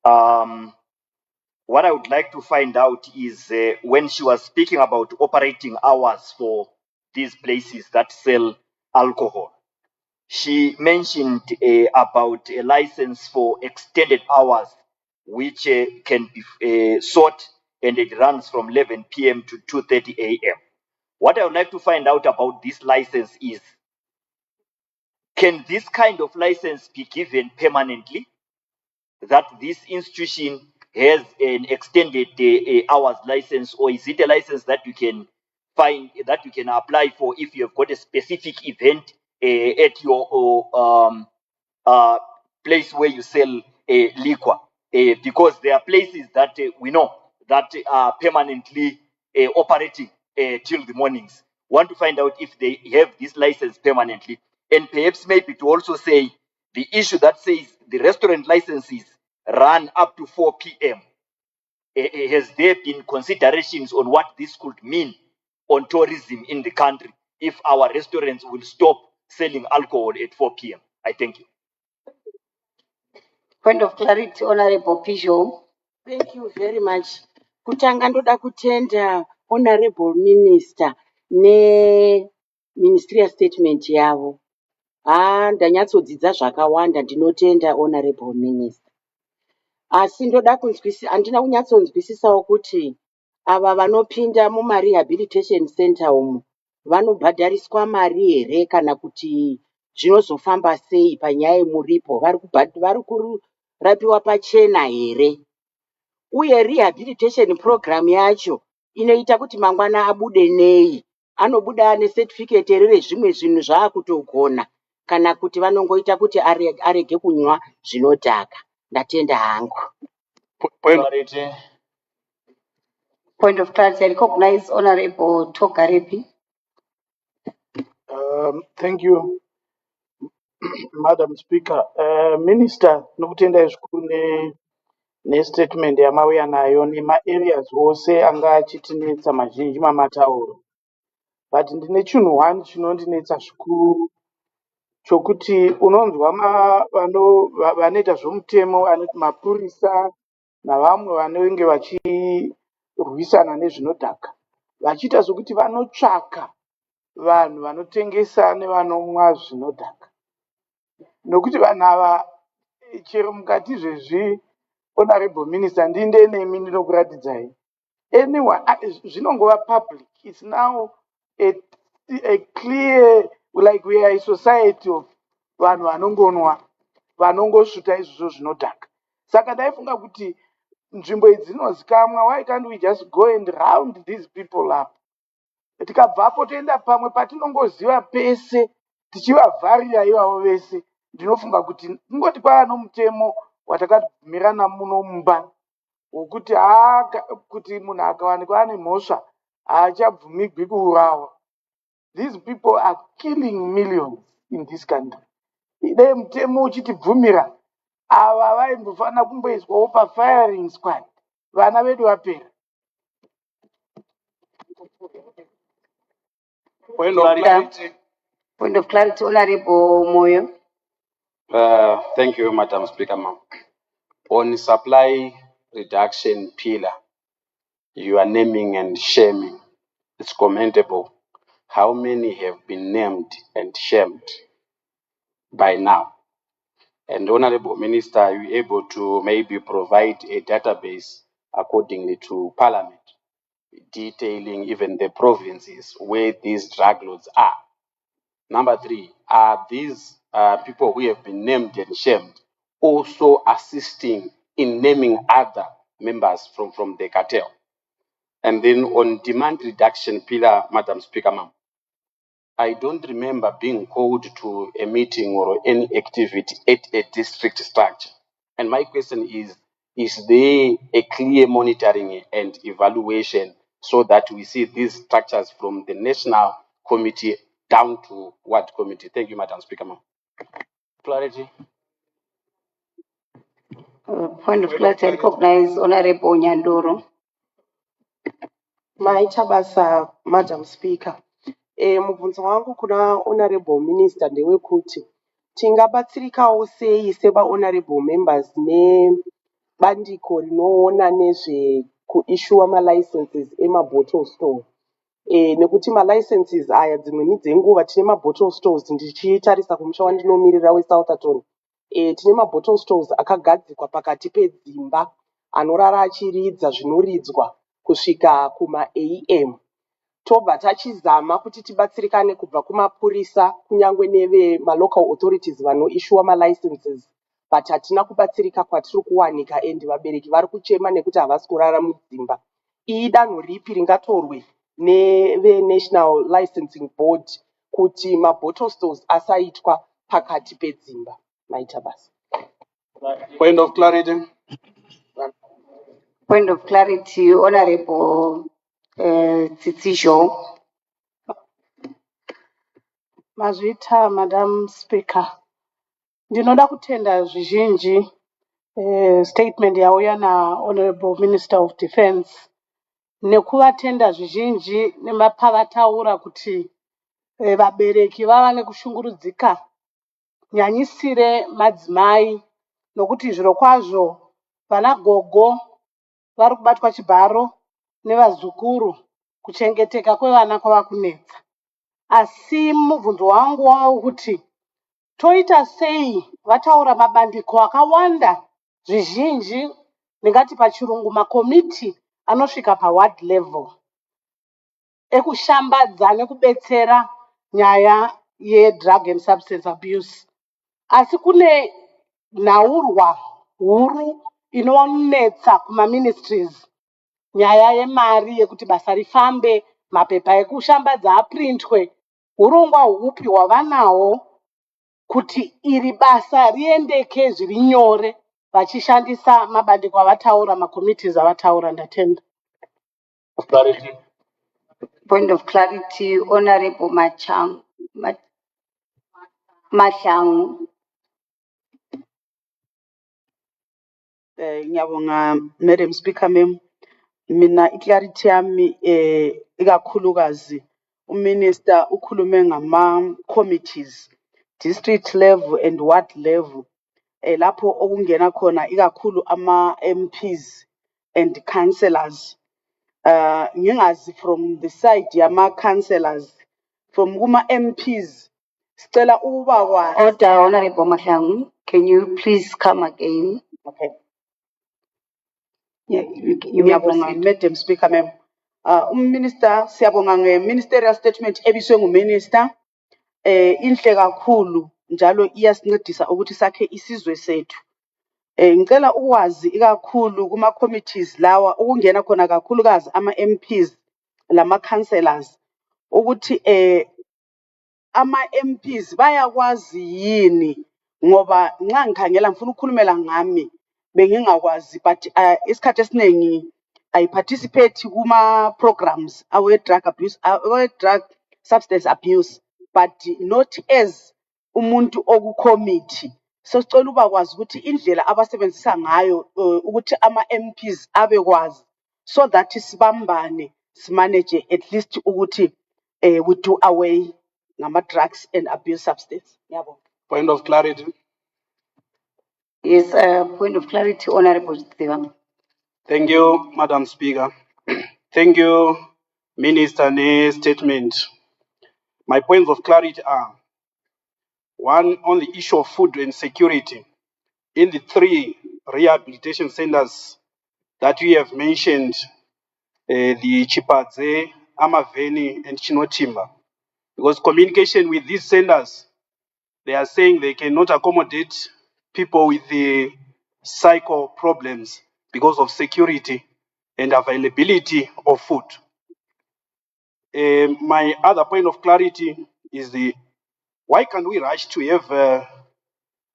What I would like to find out is when she was speaking about operating hours for these places that sell alcohol, she mentioned about a license for extended hours, which can be sought, and it runs from 11 p.m. to 2:30 a.m. What I would like to find out about this license is, can this kind of license be given permanently? That this institution has an extended hours license, or is it a license that you can find, that you can apply for if you have got a specific event at your place where you sell liquor? Because there are places that we know that are permanently operating till the mornings. Want to find out if they have this license permanently, and perhaps maybe to also say the issue that says the restaurant licenses run up to 4 p.m. Has there been considerations on what this could mean on tourism in the country if our restaurants will stop selling alcohol at 4 p.m.? I thank you. Point of clarity, Honorable Pijo. Thank you very much. Kutanga ndoda kutenda Honorable Minister Ministerial Statement yavo. Ndanyatsodzidza zvakawanda, ndinotenda Honorable Minister. Asi ndoda kunzwisisa, handina kunyatsonzwisisawo kuti ava vanopinda muma-rehabilitation center umu vanobhadhariswa mari here, kana kuti zvinozofamba sei panyaya yemuripo, vari kurapiwa pachena here? Uye rehabilitation program yacho inoita kuti mangwana abude nei? Anobuda ane certificate here rezvimwe zvinhu zvaakutogona, kana kuti vanongoita kuti arege kunywa zvinodhaka? Ndatenda hangu. Point of clarity. I recognize Honorable Togarepi. Thank you, Madam Speaker. Minister, nokutenda zvikuru nestatement yamauya nayo nema-areas ose anga achitinetsa mazhinji mamatauro. But ndine chinhu one chinondinetsa zvikuru chokuti unonzwa vanoita zvomutemo anoti mapurisa navamwe vanenge vachirwisana nezvinodhaka vachiita sokuti vanotsvaka vanhu vanotengesa nevanomwa zvinodhaka, nokuti vanhu ava chero mukati zvezvi honorable minister ndinde nemi ndinokuratidzai anyone zvinongova public. It's now a clear, like we are a society of vanhu vanongonwa vanongosvuta izvozvo zvinodhaka. Saka ndaifunga kuti nzvimbo idzi dzinozikamwa, why can't we just go and round these people up, tikabvapo toenda pamwe patinongoziva pese tichivavharira ivavo vese. Ndinofunga kuti kungoti kwava nomutemo watakabvumirana muno mumba wokuti kuti munhu akawanikwa ane mhosva haachabvumigwi kuurawa. These people are killing millions in this country. Dei mutemo uchitibvumira, ava vaimbofanira kumboiswawo pafiring squad, vana vedu vapera. Point of clarity, Honorable Moyo. Thank you, Madam Speaker, ma'am. On supply reduction pillar, you are naming and shaming. It's commendable. How many have been named and shamed by now? And Honorable Minister, are you able to maybe provide a database accordingly to Parliament, detailing even the provinces where these drug lords are? Number 3, are these people who have been named and shamed also assisting in naming other members from the cartel? And then on demand reduction pillar, Madam Speaker, ma'am, I don't remember being called to a meeting or any activity at a district structure. And my question is there a clear monitoring and evaluation so that we see these structures from the national committee down to what committee? Thank you, Madam Speaker, ma'am. Clarity. Point of clarity, I recognize Honorable Nyandoro. Maita basa, Madam Speaker. Mubvunzo wangu kuna Honorable Minister ndewekuti tingabatsirikawo sei seva-honorable members nebandiko rinoona nezve kuissuwa malicenses ema-bottle store. Nekuti malicenses aya dzimweni dzenguva tine ma-bottle stores, ndichitarisa kumusha wandinomirira weSouthampton, tine ma-bottle stores akagadzikwa pakati pedzimba anorara achiridza zvinoridzwa kusvika kuma-AM. Tobva tachizama kuti tibatsirikane kubva kumapurisa kunyangwe nevemalocal authorities vanoissuwa malicenses, but hatina kubatsirika kwatiri kuwanika, and vabereki vari kuchema nekuti havasi kurara mudzimba. Idanho ripi ringatorwe neve-National Licensing Board kuti ma-bottle stores asaitwa pakati pedzimba? Maita basa. Point of clarity. Point of clarity, Honorable Tsitsisho. Mazvita, Madam Speaker. Ndinoda kutenda zvizhinji statement yauya Honorable Minister of Defence. Nekuvatenda zvizhinji nemapavataura kuti vabereki vava nekushungurudzika, nyanyisire madzimai, nokuti zviro kwazvo vana gogo vari kubatwa chibharo nevazukuru, kuchengeteka kwevana kwava kunetsa. Asi mubvunzo wangu wavo kuti toita sei vataura mabandiko akawanda zvizhinji, ndingati pachirungu makomiti anosvika paward level ekushambadza nekubetsera nyaya yedrug and substance abuse, asi kune nhaurwa huru inonetsa kumaministries, nyaya yemari yekuti basa rifambe, mapepa ekushambadza aprintwe. Urongwa hupi hwavanawo kuti iri basa riendeke zviri nyore vachishandisa mabandiko avataura, makomitizi avataura? Ndatenda. Point of clarity, Honorable Mahlangu. Ngiyabonga, Madam Speaker, ma'am. Mina iclarity yami ikakhulukazi uminister ukhulume ngama committees, district level and ward level. lapho okungena khona ikakhulu ama-MPs and councillors. Ngingazi from the side yama-councillors, from kuma-MPs, sicela ukuba kwazi. Order, Honorable Mahlangu. Can you please come again? Okay. Yeah, you may Ngiyabonga, proceed. Madam Speaker, ma'am. Minister, siyabonga nge-ministerial statement ebiswe nguminister. Inhle kakhulu njalo iyasincedisa ukuthi sakhe isizwe sethu. Ngicela ukwazi ikakhulu kuma committees lawa ukungena khona kakhulukazi ama-MPs lama-councillors ukuthi ama-MPs bayakwazi yini, ngoba nxa ngikhangela ngifuna ukukhulumela ngami bengingakwazi, but isikhathi esiningi I participate kuma programs awe-drug abuse, awe-drug substance abuse, but not as umuntu oku-committee. So sicela uba kwazi ukuthi indlela abasebenzisa ngayo ukuthi ama-MPs abekwazi, so that sibambane simanage at least ukuthi we do away ngama-drugs and abuse substance. Ngiyabonga. Point of clarity. Yes, point of clarity, Honorable Zimbabwe. Thank you, Madam Speaker. Thank you, Minister, ne statement. My points of clarity are: one, on the issue of food and security. In the 3 rehabilitation centers that we have mentioned, the Chipadze, Amaveni, and Chinotimba, because communication with these centers, they are saying they cannot accommodate people with the psycho problems because of security and availability of food. My other point of clarity is why can't we rush to have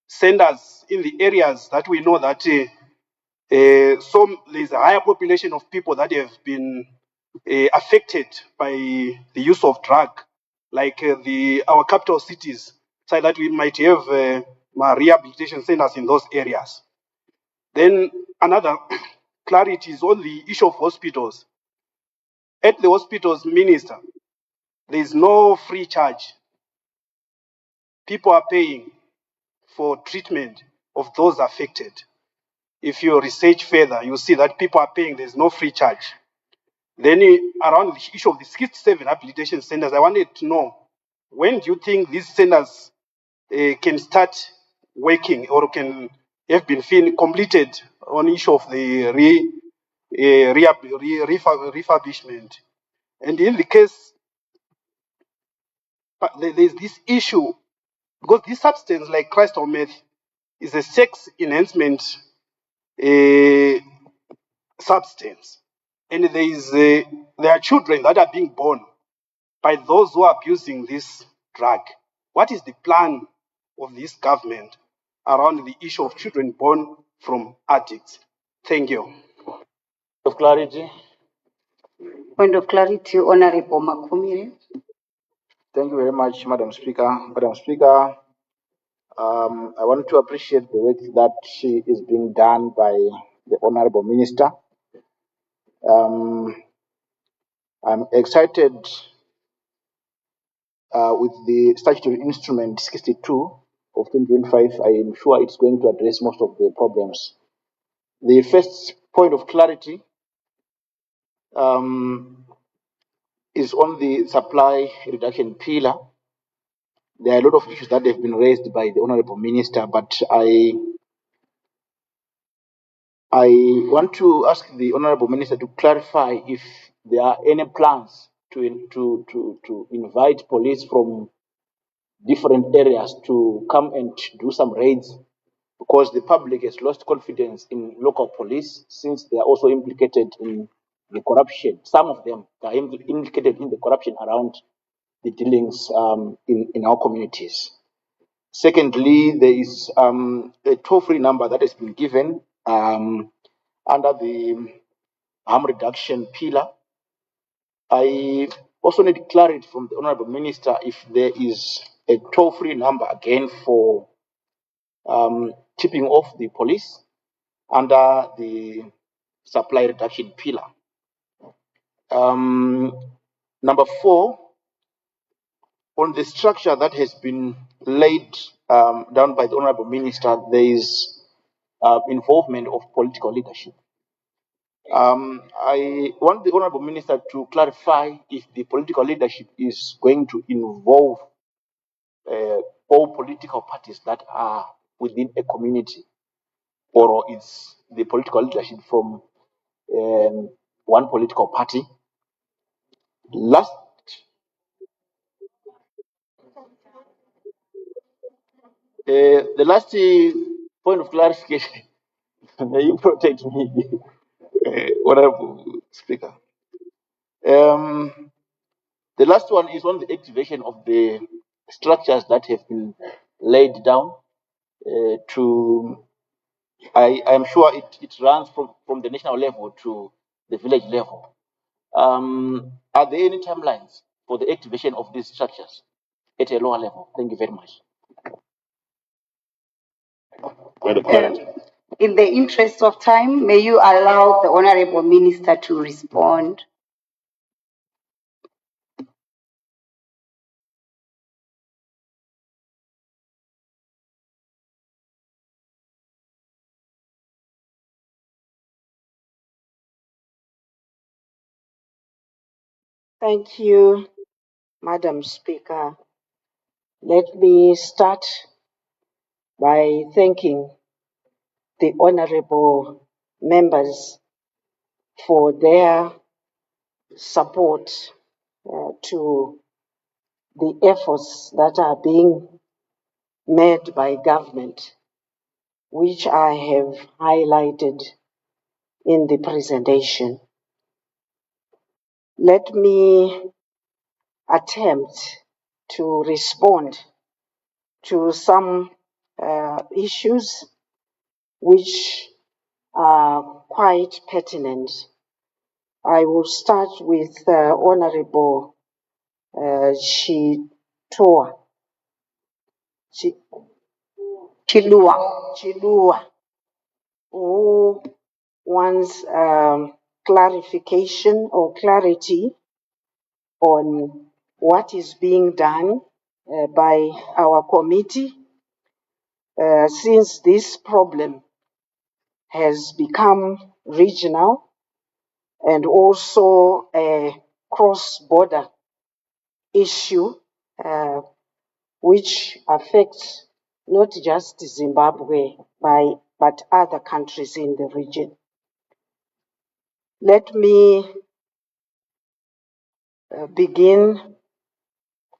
centers in the areas that we know that there's a higher population of people that have been affected by the use of drug, like our capital cities, so that we might have rehabilitation centers in those areas. Then another clarity is on the issue of hospitals. At the hospitals, Minister, there is no free charge. People are paying for treatment of those affected. If you research further, you see that people are paying, there's no free charge. Then around the issue of the 67 rehabilitation centers, I wanted to know, when do you think these centers can start working or can have been completed on issue of the refurbishment? And in the case, there's this issue, because this substance, like crystal meth, is a sex enhancement substance, and there are children that are being born by those who are abusing this drug. What is the plan of this government around the issue of children born from addicts? Thank you. Of clarity. Point of clarity, Honorable Makumire. Thank you very much, Madam Speaker. Madam Speaker, I want to appreciate the work that is being done by the Honorable Minister. I'm excited with the statutory instrument 62 of 2025. I am sure it's going to address most of the problems. The first point of clarity is on the supply reduction pillar. There are a lot of issues that have been raised by the Honorable Minister, but I want to ask the Honorable Minister to clarify if there are any plans to invite police from different areas to come and do some raids, because the public has lost confidence in local police since they are also implicated in the corruption. Some of them are implicated in the corruption around the dealings in our communities. Secondly, there is a toll-free number that has been given under the harm reduction pillar. I also need clarity from the Honorable Minister if there is a toll-free number again for tipping off the police under the supply reduction pillar. Number 4, on the structure that has been laid down by the Honorable Minister, there is involvement of political leadership. I want the Honorable Minister to clarify if the political leadership is going to involve all political parties that are within a community, or it's the political leadership from one political party. Last, the last point of clarification, may you protect me, Honorable Speaker. The last one is on the activation of the structures that have been laid down I am sure it runs from the national level to the village level. Are there any timelines for the activation of these structures at a lower level? Thank you very much. In the interest of time, may you allow the Honorable Minister to respond? Thank you, Madam Speaker. Let me start by thanking the honorable members for their support to the efforts that are being made by government, which I have highlighted in the presentation. Let me attempt to respond to some issues which are quite pertinent. I will start with Honorable Chitoa. Chilua, who wants clarification or clarity on what is being done by our committee since this problem has become regional and also a cross-border issue which affects not just Zimbabwe but other countries in the region. Let me begin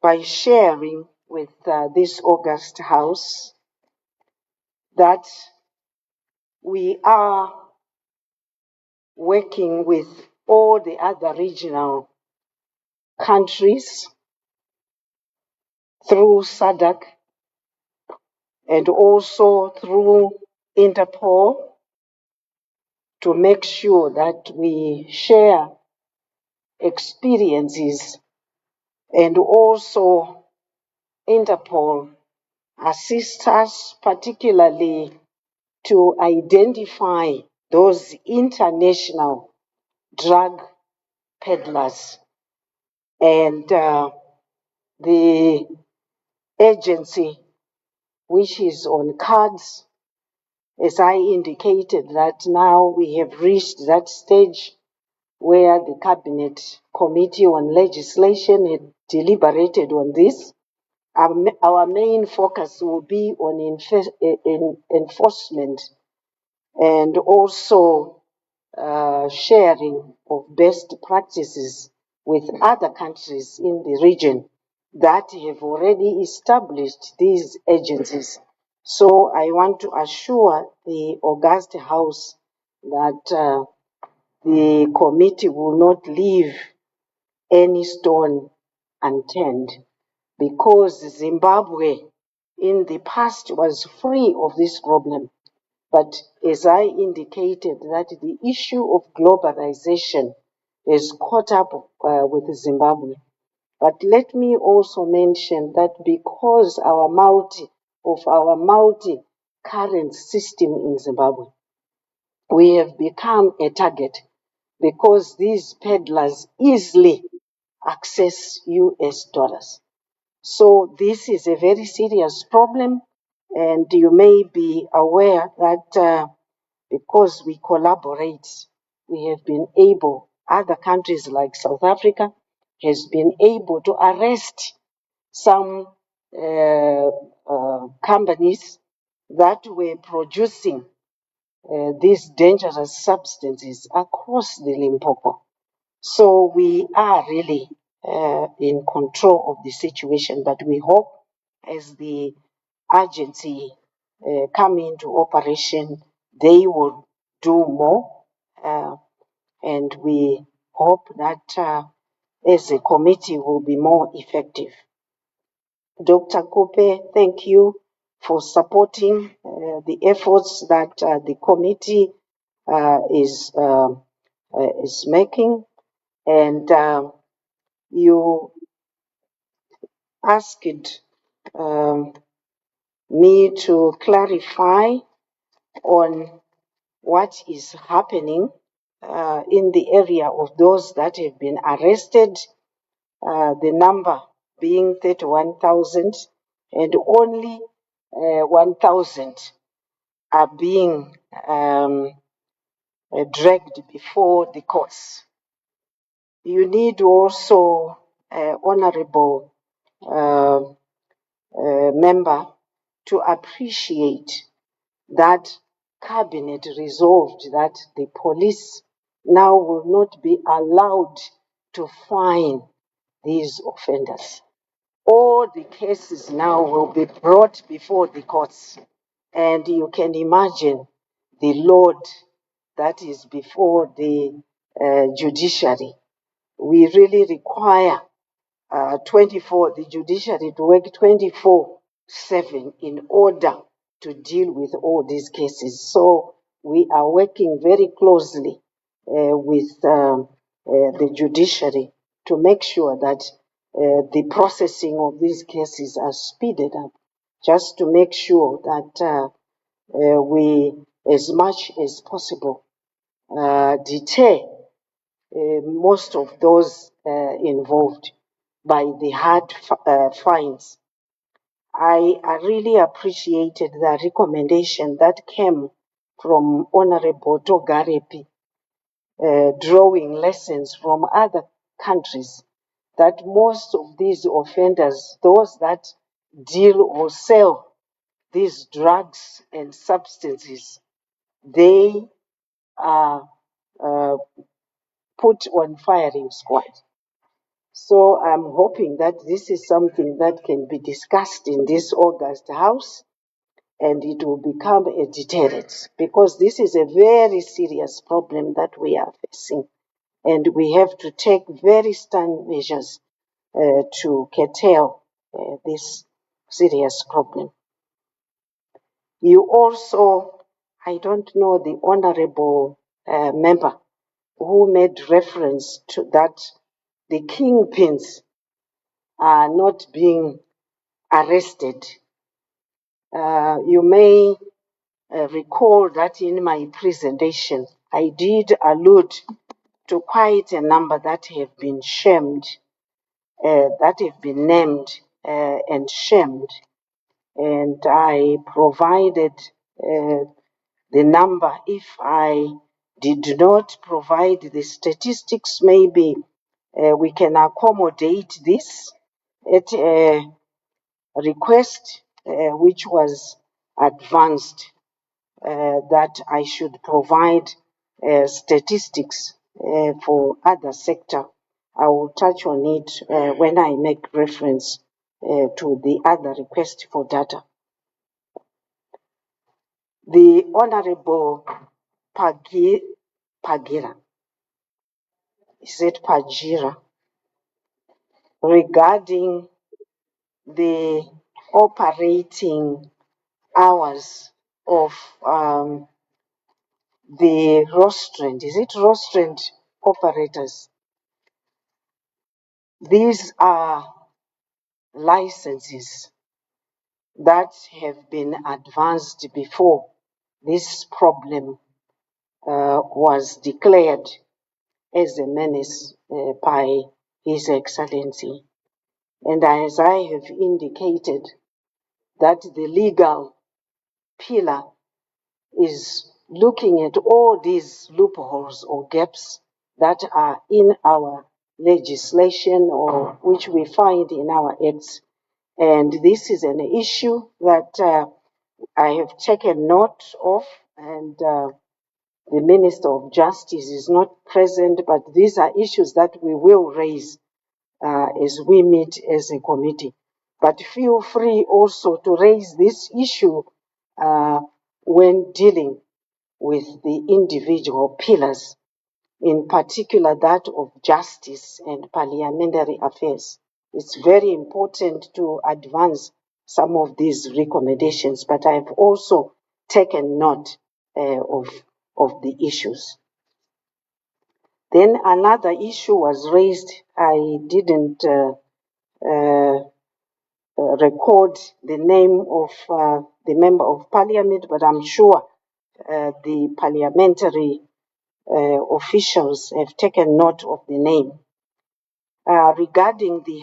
by sharing with this august house that we are working with all the other regional countries through SADC and also through Interpol to make sure that we share experiences, and also Interpol assists us particularly to identify those international drug peddlers, and the agency which is on cards, as I indicated, that now we have reached that stage where the Cabinet Committee on Legislation had deliberated on this. Our main focus will be on enforcement and also sharing of best practices with other countries in the region that have already established these agencies. So I want to assure the august house that the committee will not leave any stone unturned, because Zimbabwe in the past was free of this problem. But as I indicated, that the issue of globalization is caught up with Zimbabwe. But let me also mention that because our multi-current system in Zimbabwe, we have become a target because these peddlers easily access US dollars. So this is a very serious problem, and you may be aware that because we collaborate, we have been able, other countries like South Africa has been able to arrest some companies that were producing these dangerous substances across the Limpopo. So we are really in control of the situation, but we hope as the agency come into operation, they will do more. And we hope that as a committee will be more effective. Dr. Kope, thank you for supporting the efforts that the committee is making. And you asked me to clarify on what is happening in the area of those that have been arrested, the number being 31,000, and only 1,000 are being dragged before the courts. You need also, honorable member, to appreciate that cabinet resolved that the police now will not be allowed to fine these offenders. All the cases now will be brought before the courts, and you can imagine the load that is before the judiciary. We really require the judiciary to work 24/7 in order to deal with all these cases. So we are working very closely with the judiciary to make sure that the processing of these cases are speeded up, just to make sure that we, as much as possible, deter most of those involved by the hard fines. I really appreciated the recommendation that came from Honorable Togarepi, drawing lessons from other countries, that most of these offenders, those that deal or sell these drugs and substances, they are put on firing squad. So I'm hoping that this is something that can be discussed in this August House, and it will become a deterrent, because this is a very serious problem that we are facing, and we have to take very stern measures to curtail this serious problem. You also, I don't know the honorable member who made reference to that the kingpins are not being arrested. You may recall that in my presentation, I did allude to quite a number that have been shamed, that have been named and shamed. And I provided the number. If I did not provide the statistics, maybe we can accommodate this at a request which was advanced, that I should provide statistics for other sector. I will touch on it when I make reference to the other request for data. The Honorable Pagira, is it Pagira, regarding the operating hours of the restaurant. Is it restaurant operators? These are licenses that have been advanced before this problem was declared as a menace by His Excellency And as I have indicated, that the legal pillar is looking at all these loopholes or gaps that are in our legislation or which we find in our acts. And this is an issue that I have taken note of, and the Minister of Justice is not present, but these are issues that we will raise as we meet as a committee. But feel free also to raise this issue when dealing with the individual pillars, in particular that of justice and parliamentary affairs. It's very important to advance some of these recommendations, but I've also taken note of the issues. Then another issue was raised. I didn't record the name of the member of parliament, but I'm sure the parliamentary officials have taken note of the name. Regarding the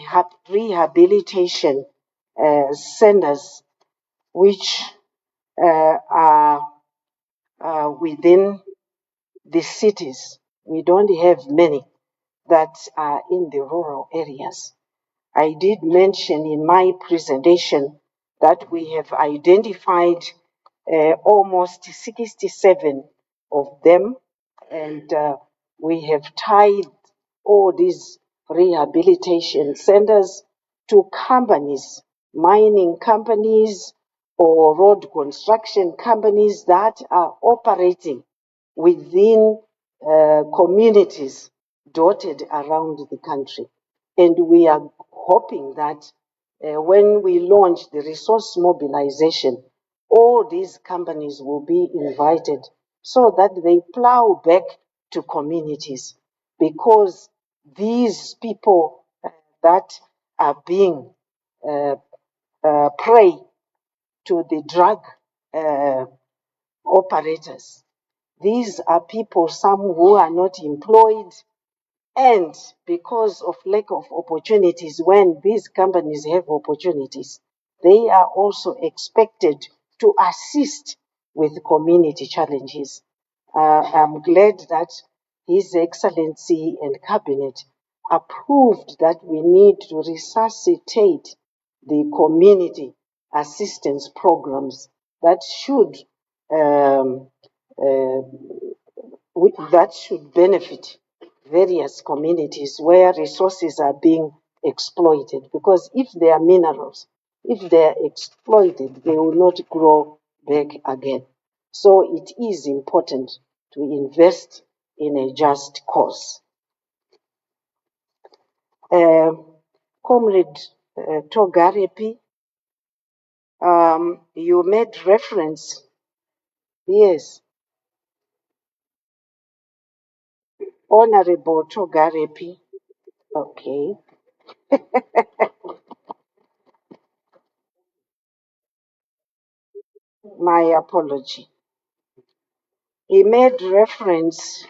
rehabilitation centers, which are within the cities. We don't have many that are in the rural areas. I did mention in my presentation that we have identified almost 67 of them, and we have tied all these rehabilitation centers to companies, mining companies or road construction companies that are operating within communities dotted around the country. And we are hoping that when we launch the resource mobilization, all these companies will be invited so that they plow back to communities, because these people that are being prey to the drug operators, these are people, some who are not employed, and because of lack of opportunities, when these companies have opportunities, they are also expected to assist with community challenges. I'm glad that His Excellency and Cabinet approved that we need to resuscitate the community assistance programs that should benefit various communities where resources are being exploited. Because if they are minerals, if they are exploited, they will not grow back again. So it is important to invest in a just cause. Comrade Togarepi, you made reference, yes, Honorable Togarepi, okay. My apology. He made reference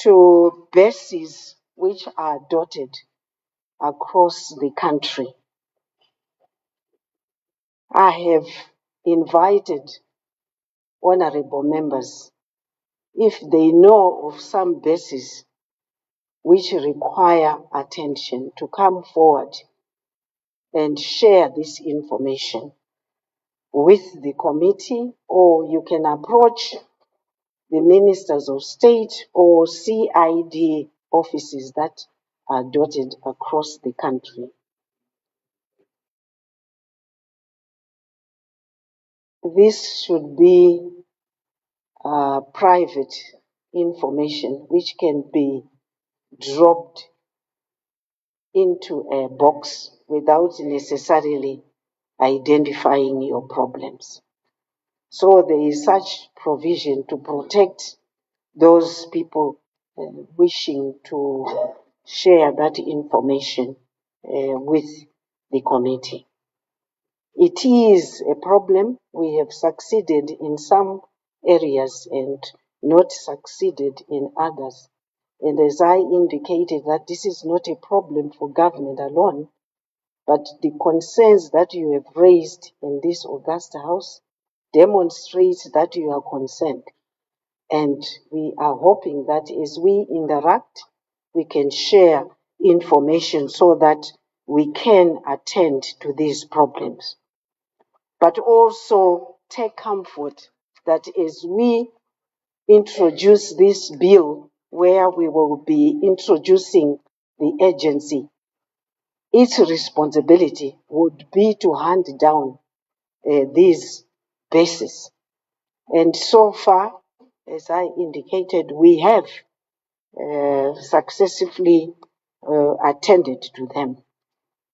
to bases which are dotted across the country. I have invited honorable members, if they know of some bases which require attention, to come forward and share this information with the committee, or you can approach the ministers of state or CID offices that are dotted across the country. This should be private information which can be dropped into a box without necessarily identifying your problems. So there is such provision to protect those people wishing to share that information with the committee. It is a problem. We have succeeded in some areas and not succeeded in others. And as I indicated, that this is not a problem for government alone. but the concerns that you have raised in this august house demonstrate that you are concerned. And we are hoping that as we interact, we can share information so that we can attend to these problems. But also take comfort that as we introduce this bill, where we will be introducing the agency, its responsibility would be to hand down these bases. And so far, as I indicated, we have successfully attended to them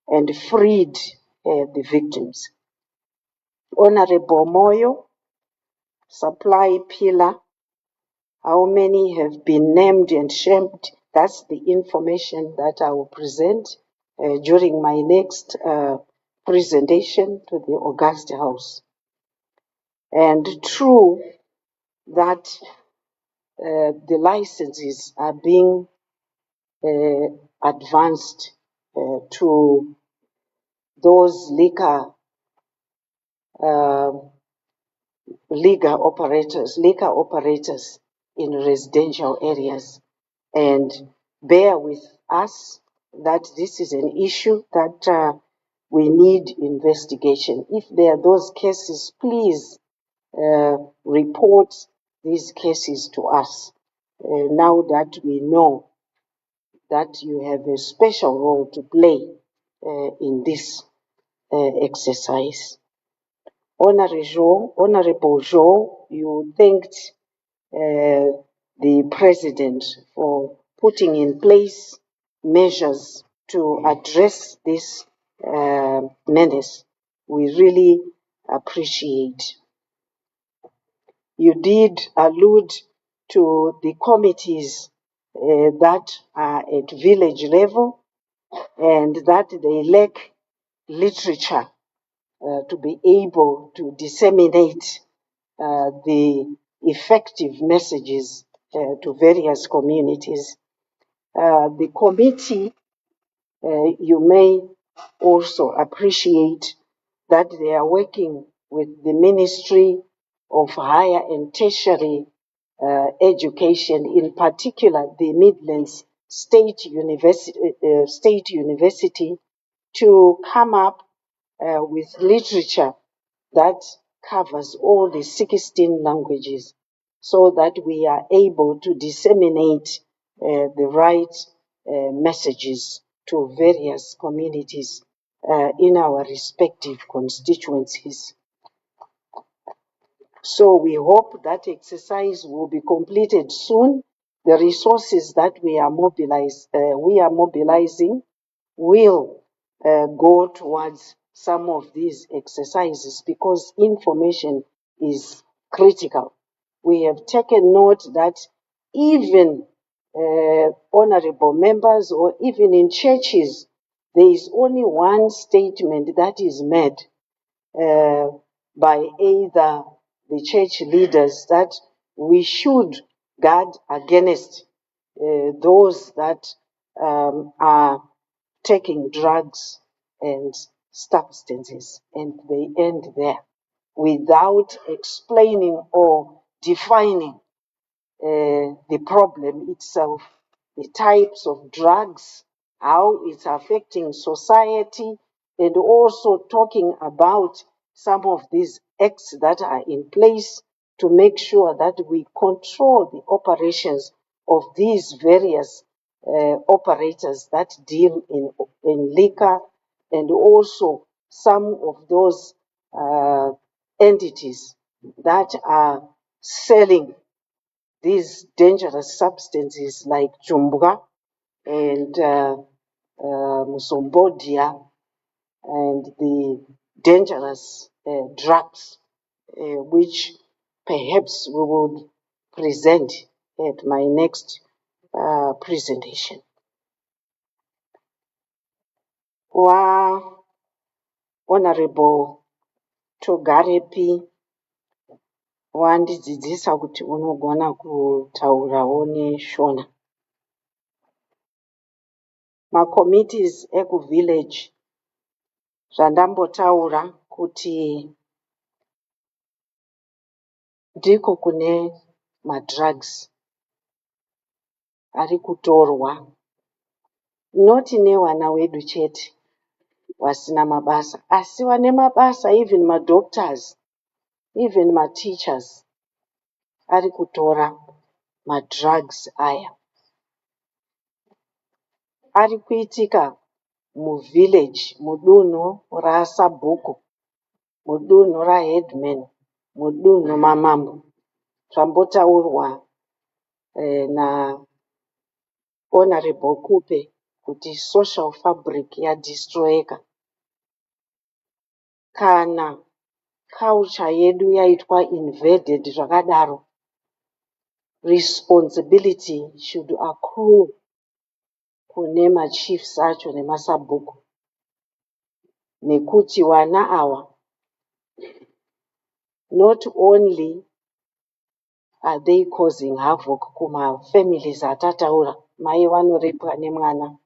and freed the victims. Honorable Moyo, supply pillar, how many have been named and shamed? That's the information that I will present during my next presentation to the August House. And true that the licenses are being advanced to those liquor operators in residential areas. And bear with us that this is an issue that we need investigation. If there are those cases, please report these cases to us. Now that we know that you have a special role to play in this exercise. Honorable Joe, you thanked the President for putting in place measures to address this menace. We really appreciate. You did allude to the committees that are at village level and that they lack literature to be able to disseminate the effective messages to various communities. The committee, you may also appreciate that they are working with the Ministry of Higher and Tertiary Education, in particular the Midlands State University, to come up with literature that covers all the 16 languages so that we are able to disseminate the right messages to various communities in our respective constituencies. So we hope that exercise will be completed soon. The resources that we are mobilizing will go towards some of these exercises because information is critical. We have taken note that even honorable members or even in churches, there is only one statement that is made by either the church leaders that we should guard against those that are taking drugs and substances, and they end there without explaining or defining the problem itself, the types of drugs, how it's affecting society, and also talking about some of these acts that are in place to make sure that we control the operations of these various operators that deal in liquor, and also some of those entities that are selling these dangerous substances like chumbwa and musombodia and the dangerous drugs, which perhaps we will present at my next presentation. Wa Honorable Togarepi wandidzidzisa kuti unogona kutaurawo neshona. Macommittees ecuvillage zvandambotaura kuti ndiko kune madrugs ari kutorwa, noti nevana wedu chete vasina mabasa, asi vane mabasa, even madoctors, even mateachers ari kutora madrugs aya. Ari kuitika muvillage, mudunhu raSabhuku, mudunhu raHeadman, mudunhu maMambo. Zvambotaurwa naHonorable Kupe kuti social fabric yadestroyeka. Kana culture yedu yaitwa invaded zvakadaro, responsibility should accrue kune machiefs acho nemasabhuku, nekuti vana ava not only are they causing havoc kumafamilies atataura, mai vanorepwa nemwana,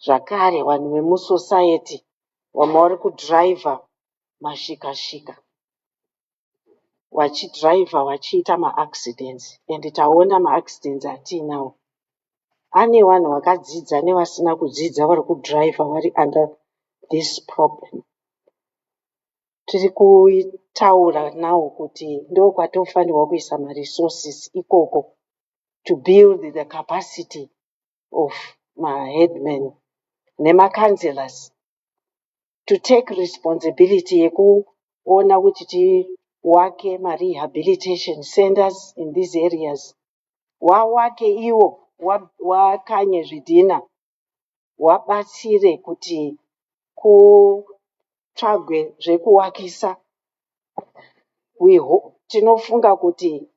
zvakare vanhu vemusociety vamwe vari kudhiraivha mashika-shika, vachidhiraivha vachiita maaccidents, and taona maaccidents atiinawo. Ane vanhu vakadzidza nevasina kudzidza vari kudhiraivha vari under this problem. Tiri kutaura nawo kuti ndokwatofanirwa kuisa maresources ikoko to build the capacity of maheadmen nemacancelors to take responsibility yekuona kuti tiwake marehabilitation centers in these areas. Wawake iwo, wakanye zvidhina, wabatsire kuti kutsvagwe zvekuwakisa. Tinofunga kuti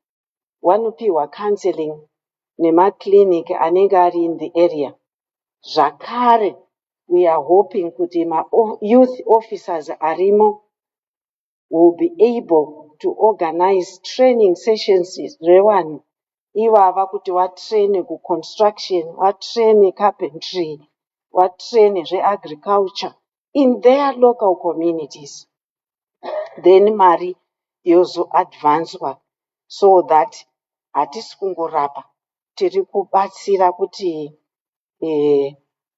vanopiwa counseling nemaclinic anenge ari in the area. Zvakare, we are hoping kuti youth officers arimo will be able to organize training sessions zvevanhu ivava kuti vatraine kuconstruction, vatraine carpentry, vatraine zveagriculture in their local communities. Then mari yozoadvancwa so that hatisi kungorapa, tiri kubatsira kuti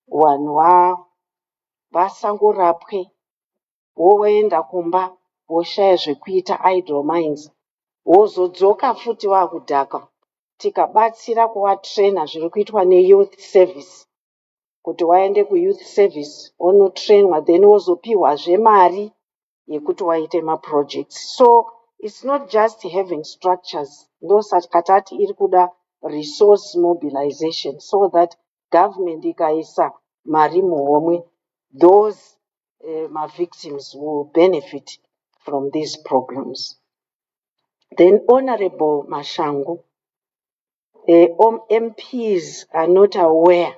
vanhu vasangorapwe woenda kumba woshaya zvekuita idle minds, wozodzoka futi vakudhaka. Tikabatsira kuvatraina zviri kuitwa neyouth service, kuti waende kuyouth service wonotrainwa, then wozopiwazve mari yekuti waite maprojects. So it's not just having structures, ndosaka tati iri kuda resource mobilization so that government ikaisa mari muhomwe, those victims will benefit from these programs. Then Honorable Mashangu, MPs are not aware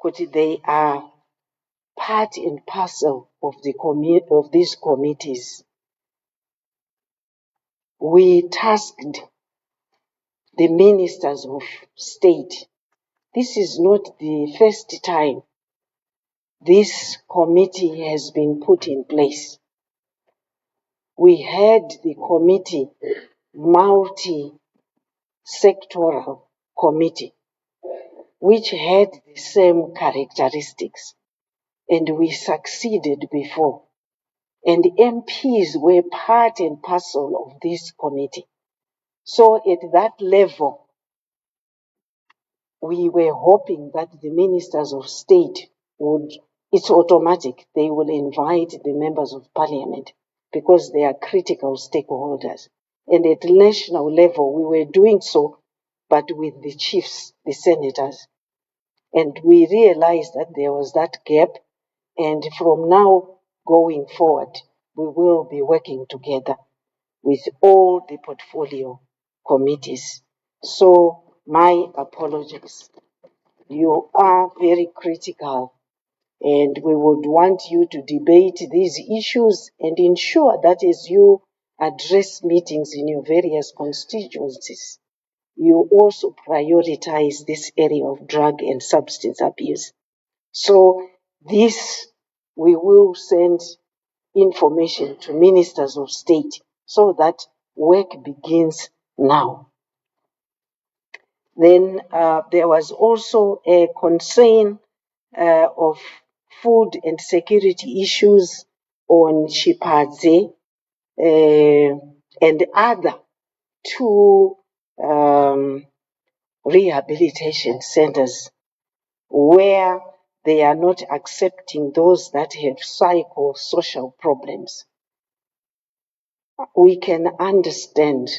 that they are part and parcel of these committees. We tasked the ministers of state. This is not the first time this committee has been put in place. We had the committee, multi-sectoral committee, which had the same characteristics, and we succeeded before. And MPs were part and parcel of this committee. So at that level, we were hoping that the ministers of state would, it's automatic, they will invite the members of parliament because they are critical stakeholders. And at national level, we were doing so, but with the chiefs, the senators. And we realized that there was that gap. And from now going forward, we will be working together with all the portfolio committees. So my apologies. You are very critical, and we would want you to debate these issues and ensure that as you address meetings in your various constituencies, you also prioritize this area of drug and substance abuse. So this we will send information to ministers of state so that work begins now. Then there was also a concern of food and security issues on Shipadze and other two rehabilitation centers where they are not accepting those that have psychosocial problems. We can understand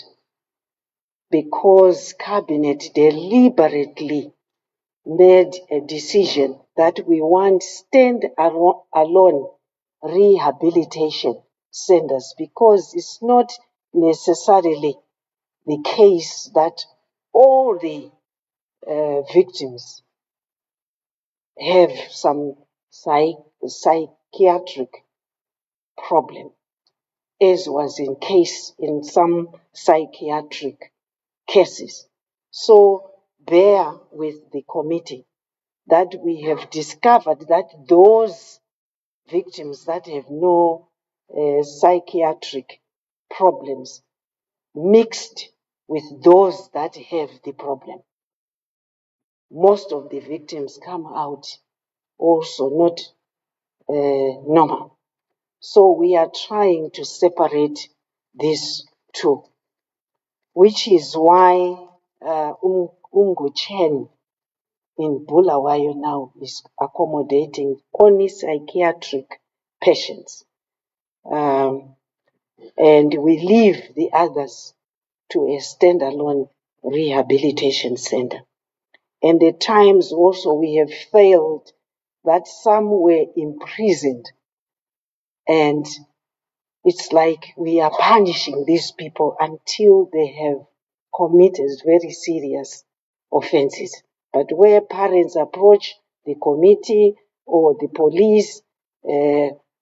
because cabinet deliberately made a decision that we want stand-alone rehabilitation centers because it's not necessarily the case that all the victims have some psychiatric problem, as was in case in some psychiatric cases. So bear with the committee that we have discovered that those victims that have no psychiatric problems mixed with those that have the problem. Most of the victims come out also not normal. So we are trying to separate these two, which is why Unguchen in Bulawayo now is accommodating only psychiatric patients. And we leave the others to a standalone rehabilitation center. And at times also we have failed that some were imprisoned, and it's like we are punishing these people until they have committed very serious offenses. But where parents approach the committee or the police,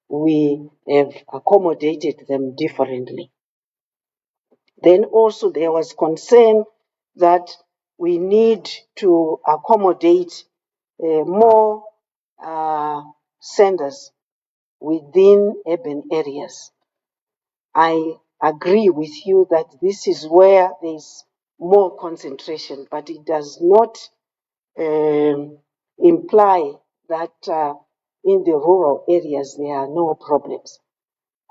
we have accommodated them differently. Then also there was concern that we need to accommodate more centers within urban areas. I agree with you that this is where there's more concentration, but it does not imply that in the rural areas there are no problems.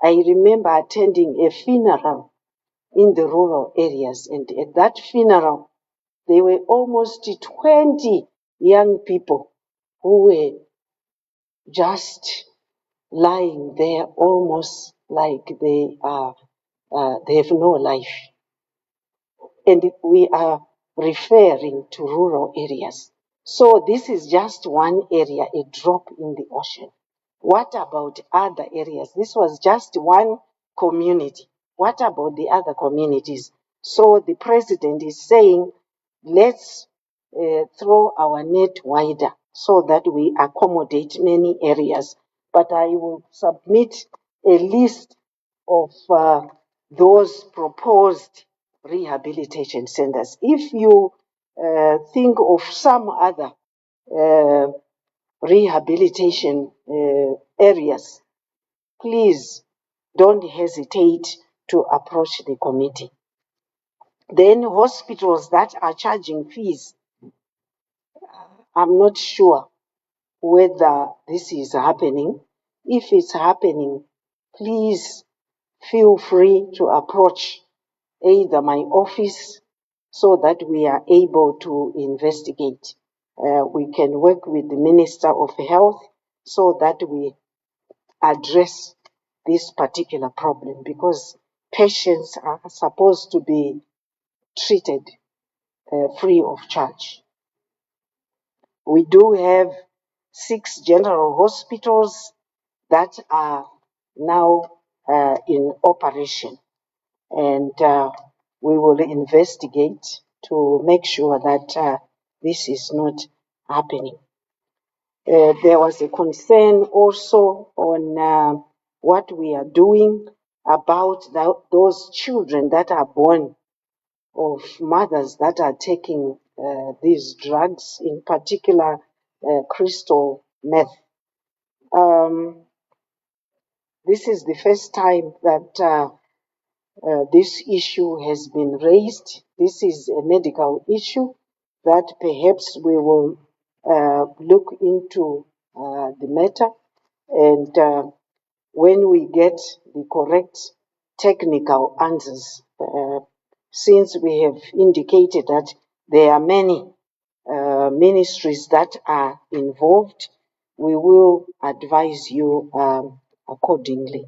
I remember attending a funeral in the rural areas, and at that funeral there were almost 20 young people who were just lying there almost like they have no life. And we are referring to rural areas. So this is just one area, a drop in the ocean. What about other areas? This was just one community. What about the other communities? So the president is saying, let's throw our net wider so that we accommodate many areas. But I will submit a list of those proposed rehabilitation centers. If you think of some other rehabilitation areas, please don't hesitate to approach the committee. Then hospitals that are charging fees, I'm not sure whether this is happening. If it's happening, please feel free to approach either my office so that we are able to investigate. We can work with the Minister of Health so that we address this particular problem, because patients are supposed to be treated free of charge. We do have 6 general hospitals that are now in operation, and we will investigate to make sure that this is not happening. There was a concern also on what we are doing about those children that are born of mothers that are taking these drugs, in particular crystal meth. this is the first time that this issue has been raised. This is a medical issue that perhaps we will look into the matter, and when we get the correct technical answers, since we have indicated that there are many ministries that are involved, we will advise you accordingly.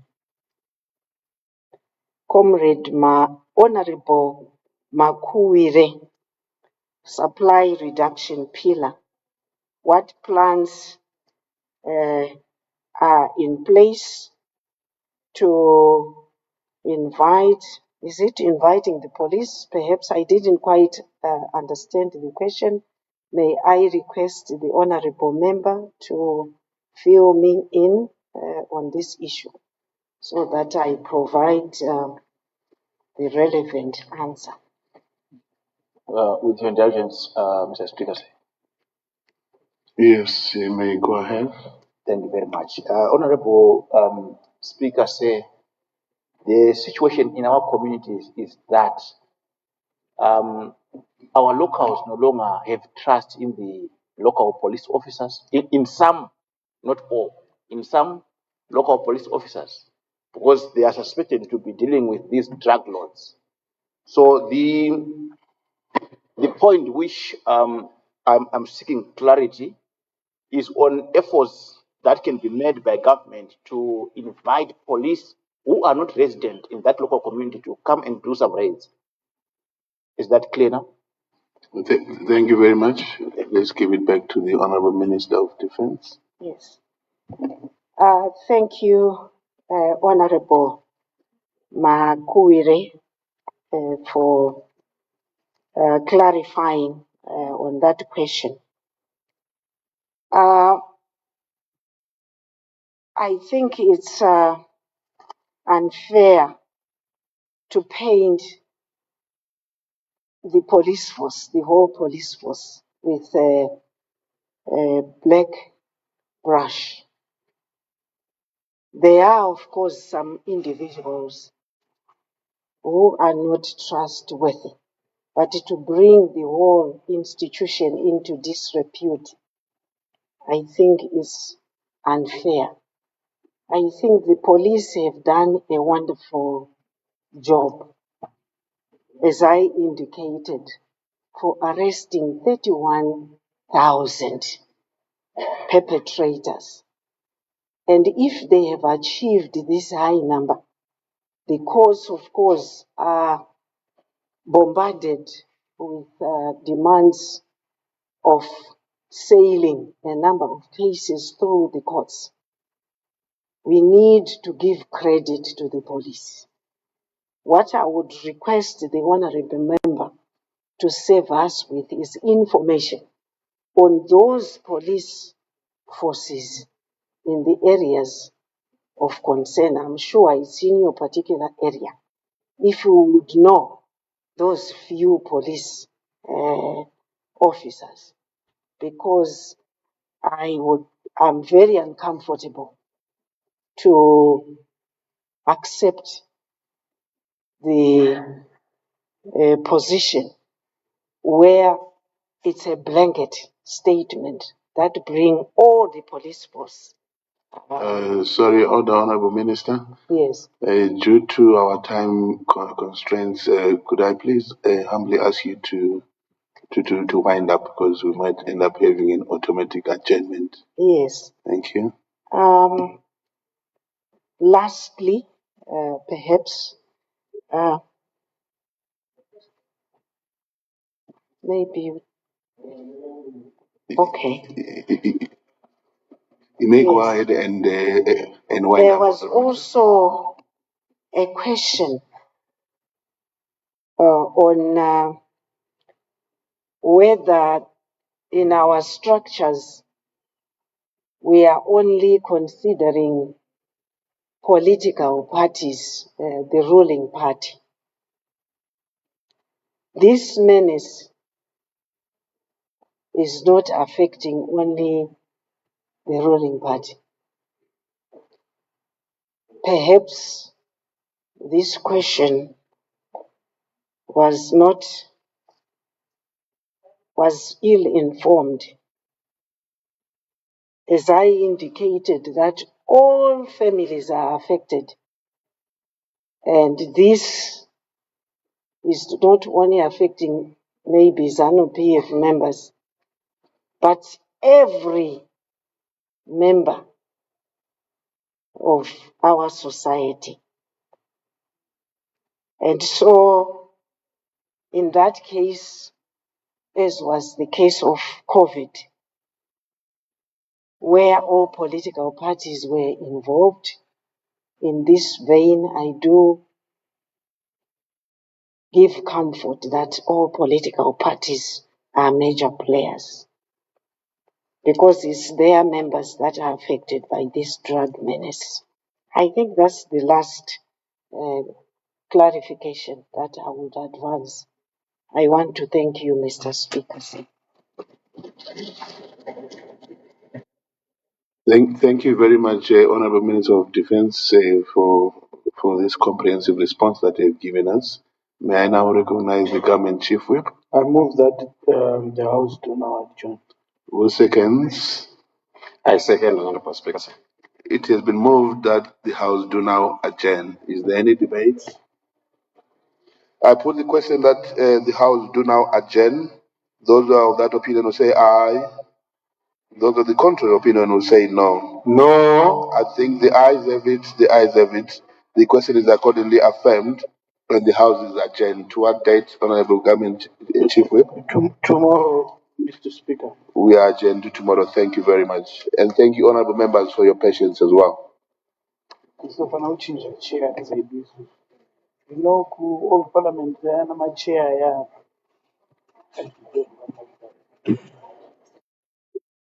Comrade Honorable Makuwire, supply reduction pillar. What plans are in place to invite? Is it inviting the police? Perhaps I didn't quite understand the question. May I request the honorable member to fill me in on this issue so that I provide the relevant answer. With your indulgence, Mr. Speaker. Yes, you may go ahead. Thank you very much. Honorable Speaker, say the situation in our communities is that our locals no longer have trust in the local police officers. In some, not all, in some local police officers, because they are suspected to be dealing with these drug lords. So the point which I'm seeking clarity is on efforts that can be made by government to invite police who are not resident in that local community to come and do some raids. Is that clear now? Thank you very much. Let's give it back to the Honorable Minister of Defense. Yes. Thank you, Honorable Makuwire, for clarifying on that question. I think it's unfair to paint the police force, the whole police force, with a black brush. There are, of course, some individuals who are not trustworthy, but to bring the whole institution into disrepute, I think is unfair. I think the police have done a wonderful job, as I indicated, for arresting 31,000 perpetrators. And if they have achieved this high number, the courts, of course, are bombarded with demands of sailing a number of cases through the courts. We need to give credit to the police. What I would request the honorable member to serve us with is information on those police forces in the areas of concern. I'm sure it's in your particular area. If you would know those few police officers, because I'm very uncomfortable to accept the position where it's a blanket statement that bring all the police force. Sorry, Honorable Minister. Yes. Due to our time constraints, could I please humbly ask you to wind up, because we might end up having an automatic adjournment. Yes. Thank you. Lastly, perhaps maybe okay. You may go Yes. ahead and wind There up. was also a question on whether in our structures we are only considering political parties, the ruling party. This menace is not affecting only the ruling party. perhaps this question was ill-informed, as I indicated that all families are affected, and this is not only affecting maybe ZANU-PF members, but every member of our society. And so, in that case, as was the case of COVID, where all political parties were involved, in this vein, I do give comfort that all political parties are major players, because it's their members that are affected by this drug menace. I think that's the last clarification that I would advance. I want to thank you, Mr. Speaker. Thank you very much, Honorable Minister of Defense, for this comprehensive response that you've given us. May I now recognize the Government Chief Whip? I move that the House do now adjourn. Who seconds? I second, Honorable Speaker. It has been moved that the House do now adjourn. Is there any debate? I put the question that the House do now adjourn. Those who are of that opinion will say aye. Those of the contrary opinion will say no. No. I think the ayes have it. The ayes have it. The question is accordingly affirmed, and the House is adjourned. To what date, Honorable Government Chief Whip? Tomorrow, Mr. Speaker. We are adjourned to tomorrow. Thank you very much, and thank you, honourable members, for your patience as well. Kusofana uchinja chair zaidi. You know, ku all parliament yana machair ya.